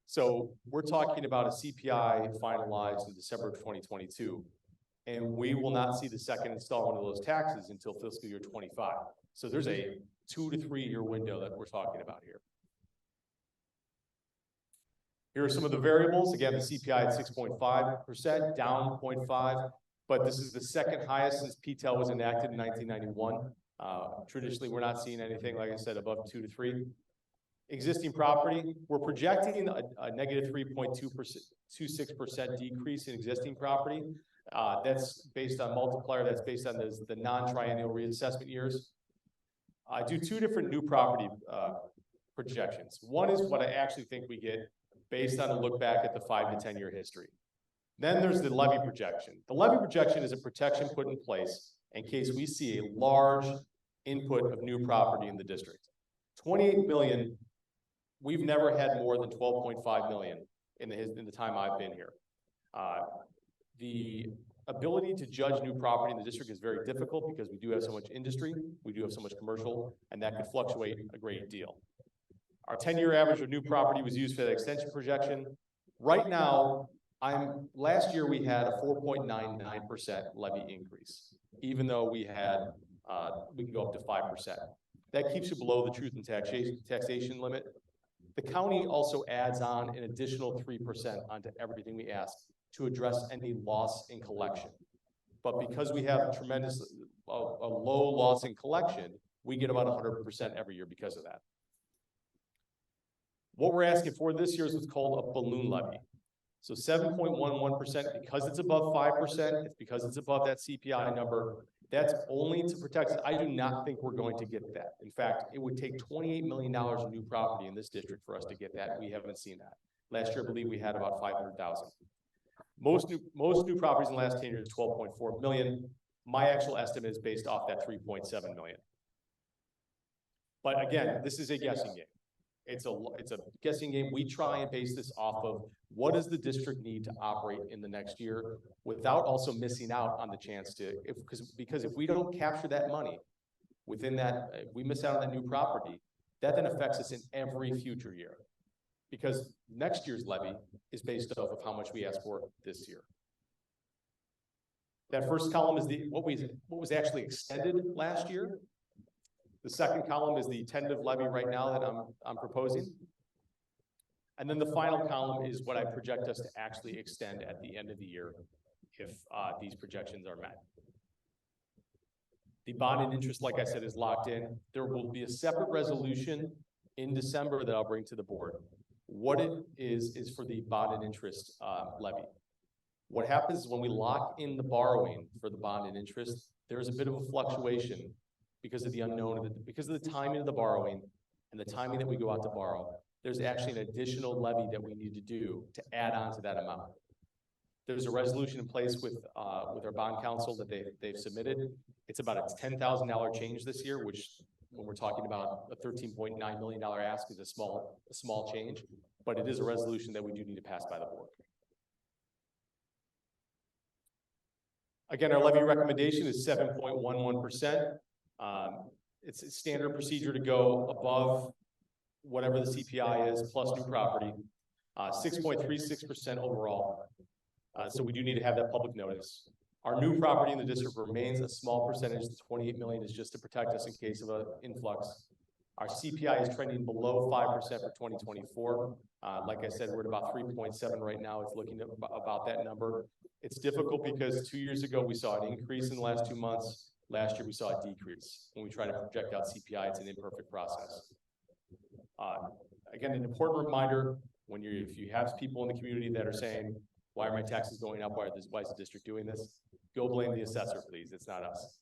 So we're talking about a CPI finalized in December of 2022, and we will not see the second installment of those taxes until fiscal year 25. So there's a 2 to 3 year window that we're talking about here. Here are some of the variables. Again, the CPI at 6.5%, down 0.5, but this is the second highest since PTEL was enacted in 1991. Traditionally, we're not seeing anything, like I said, above 2 to 3. Existing property, we're projecting a negative 3.26% decrease in existing property. That's based on multiplier, that's based on the non-triennial reassessment years. I do 2 different new property projections. One is what I actually think we get based on a look back at the 5 to 10 year history. Then there's the levy projection. The levy projection is a protection put in place in case we see a large input of new property in the district. 28 million, we've never had more than 12.5 million in the time I've been here. The ability to judge new property in the district is very difficult because we do have so much industry, we do have so much commercial, and that could fluctuate a great deal. Our 10-year average of new property was used for that extension projection. Right now, last year we had a 4.99% levy increase, even though we had, we can go up to 5%. That keeps you below the truth and taxation limit. The county also adds on an additional 3% onto everything we ask to address any loss in collection. But because we have a low loss in collection, we get about 100% every year because of that. What we're asking for this year is what's called a balloon levy. So 7.11%, because it's above 5%, it's because it's above that CPI number. That's only to protect us. I do not think we're going to get that. In fact, it would take $28 million in new property in this district for us to get that. We haven't seen that. Last year, I believe we had about 500,000. Most new properties in the last 10 years, 12.4 million. My actual estimate is based off that 3.7 million. But again, this is a guessing game. It's a guessing game. We try and base this off of what does the district need to operate in the next year without also missing out on the chance to, because if we don't capture that money within that, if we miss out on that new property, that then affects us in every future year. Because next year's levy is based off of how much we ask for this year. That first column is what was actually extended last year. The second column is the tentative levy right now that I'm proposing. And then the final column is what I project us to actually extend at the end of the year if these projections are met. The bond and interest, like I said, is locked in. There will be a separate resolution in December that I'll bring to the board. What it is for the bond and interest levy. What happens is when we lock in the borrowing for the bond and interest, there's a bit of a fluctuation because of the unknown, because of the timing of the borrowing and the timing that we go out to borrow. There's actually an additional levy that we need to do to add on to that amount. There's a resolution in place with our bond counsel that they've submitted. It's about a $10,000 change this year, which when we're talking about a $13.9 million ask is a small change, but it is a resolution that we do need to pass by the board. Again, our levy recommendation is 7.11%. It's a standard procedure to go above whatever the CPI is plus new property, 6.36% overall. So we do need to have that public notice. Our new property in the district remains a small percentage. The 28 million is just to protect us in case of an influx. Our CPI is trending below 5% for 2024. Like I said, we're at about 3.7 right now. It's looking at about that number. It's difficult because 2 years ago, we saw an increase in the last 2 months. Last year, we saw a decrease. When we try to project out CPI, it's an imperfect process. Again, an important reminder, if you have people in the community that are saying, why are my taxes going up? Why is the district doing this? Go blame the assessor, please. It's not us.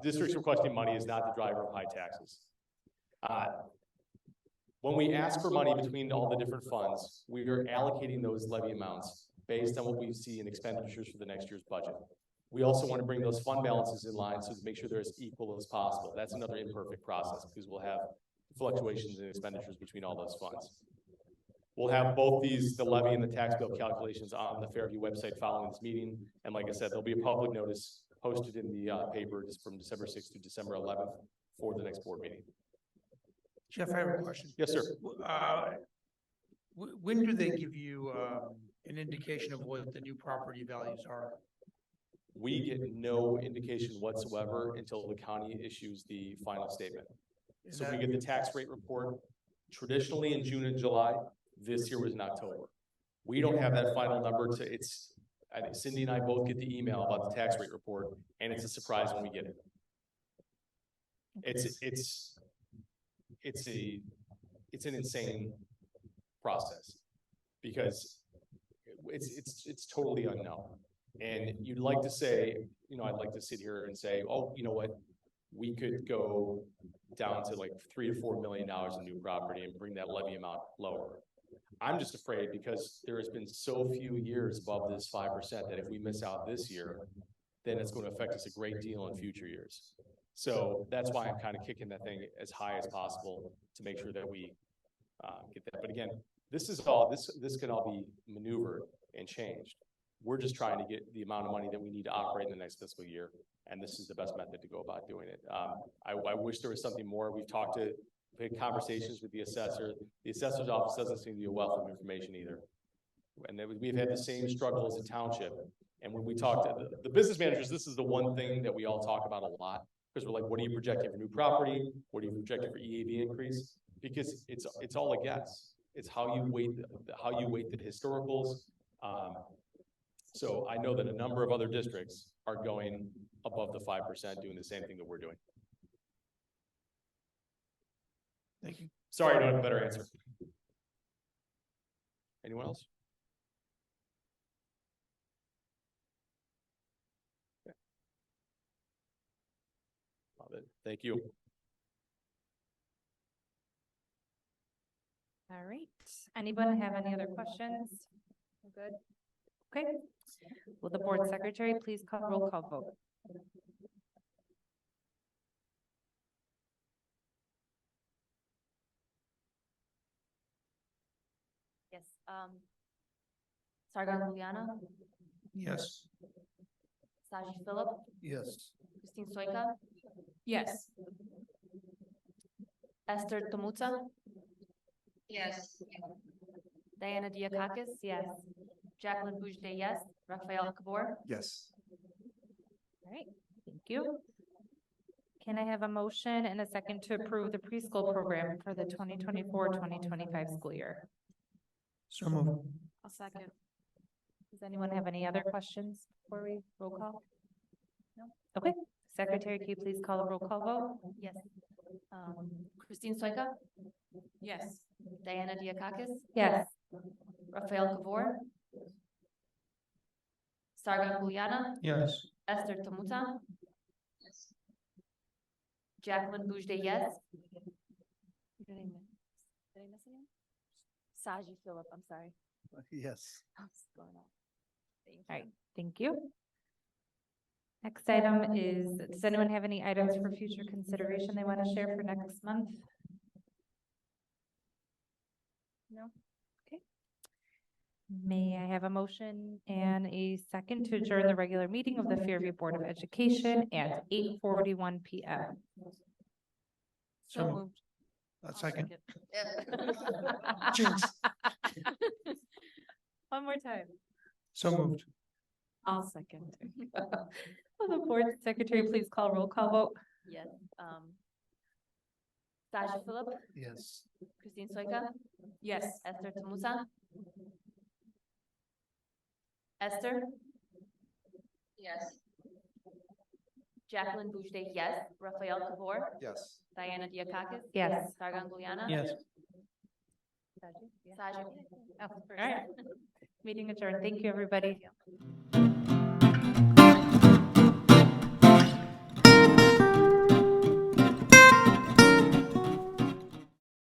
Districts requesting money is not the driver of high taxes. When we ask for money between all the different funds, we are allocating those levy amounts based on what we see in expenditures for the next year's budget. We also want to bring those fund balances in line so to make sure they're as equal as possible. That's another imperfect process because we'll have fluctuations in expenditures between all those funds. We'll have both the levy and the tax bill calculations on the Fairview website following this meeting. And like I said, there'll be a public notice posted in the paper just from December 6th to December 11th for the next board meeting. Jeff, I have a question. Yes, sir. When do they give you an indication of what the new property values are? We get no indication whatsoever until the county issues the final statement. So we get the tax rate report traditionally in June and July. This year was in October. We don't have that final number to, I think Cindy and I both get the email about the tax rate report, and it's a surprise when we get it. It's an insane process because it's totally unknown. And you'd like to say, I'd like to sit here and say, oh, you know what? We could go down to like $3 to $4 million in new property and bring that levy amount lower. I'm just afraid because there has been so few years above this 5% that if we miss out this year, then it's going to affect us a great deal in future years. So that's why I'm kind of kicking that thing as high as possible to make sure that we get that. But again, this can all be maneuvered and changed. We're just trying to get the amount of money that we need to operate in the next fiscal year. And this is the best method to go about doing it. I wish there was something more. We've had conversations with the assessor. The assessor's office doesn't seem to be a wealth of information either. And we've had the same struggle as a township. And when we talk to the business managers, this is the one thing that we all talk about a lot. Because we're like, what are you projecting for new property? What are you projecting for EAV increase? Because it's all a guess. It's how you weight the historicals. So I know that a number of other districts are going above the 5%, doing the same thing that we're doing. Thank you. Sorry, I don't have a better answer. Anyone else? Okay. Love it. Thank you. All right. Anyone have any other questions? Good. Okay. Will the board secretary please call roll call vote? Yes. Sargon Juliana, Yes. Saji Philip, Yes. Christine Soika, Yes. Esther Tomuta, Yes. Diana Diakakis, yes. Jacqueline Boujde, yes. Raphael Kabor, Yes. All right. Thank you. Can I have a motion and a second to approve the preschool program for the 2024-2025 school year? So moved. I'll second. Does anyone have any other questions before we roll call? No? Okay. Secretary, can you please call a roll call vote? yes. Christine Soika, Yes. Diana Diakakis, Yes. Raphael Kabor, Sargon Juliana, Yes. Esther Tomuta, Jacqueline Boujde, yes. Did I miss anyone? Saji Philip, I'm sorry. Yes. What's going on? Thank All right. Thank you. Next item is, does anyone have any items for future consideration they want to share for next month? No? Okay. May I have a motion and a second to adjourn the regular meeting of the Fairview Board of Education at 8:41 p.m. So moved. Second. One more time. So moved. I'll second. Will the board secretary please call roll call vote? Yes. Saji Philip, Yes. Christine Soika, Yes. Esther Tomuta, Esther, Yes. Jacqueline Boujde, yes. Raphael Kabor, Yes. Diana Diakakis, Yes. Sargon Juliana. Yes. Saji. Oh, all right. Meeting adjourned. Thank you, everybody.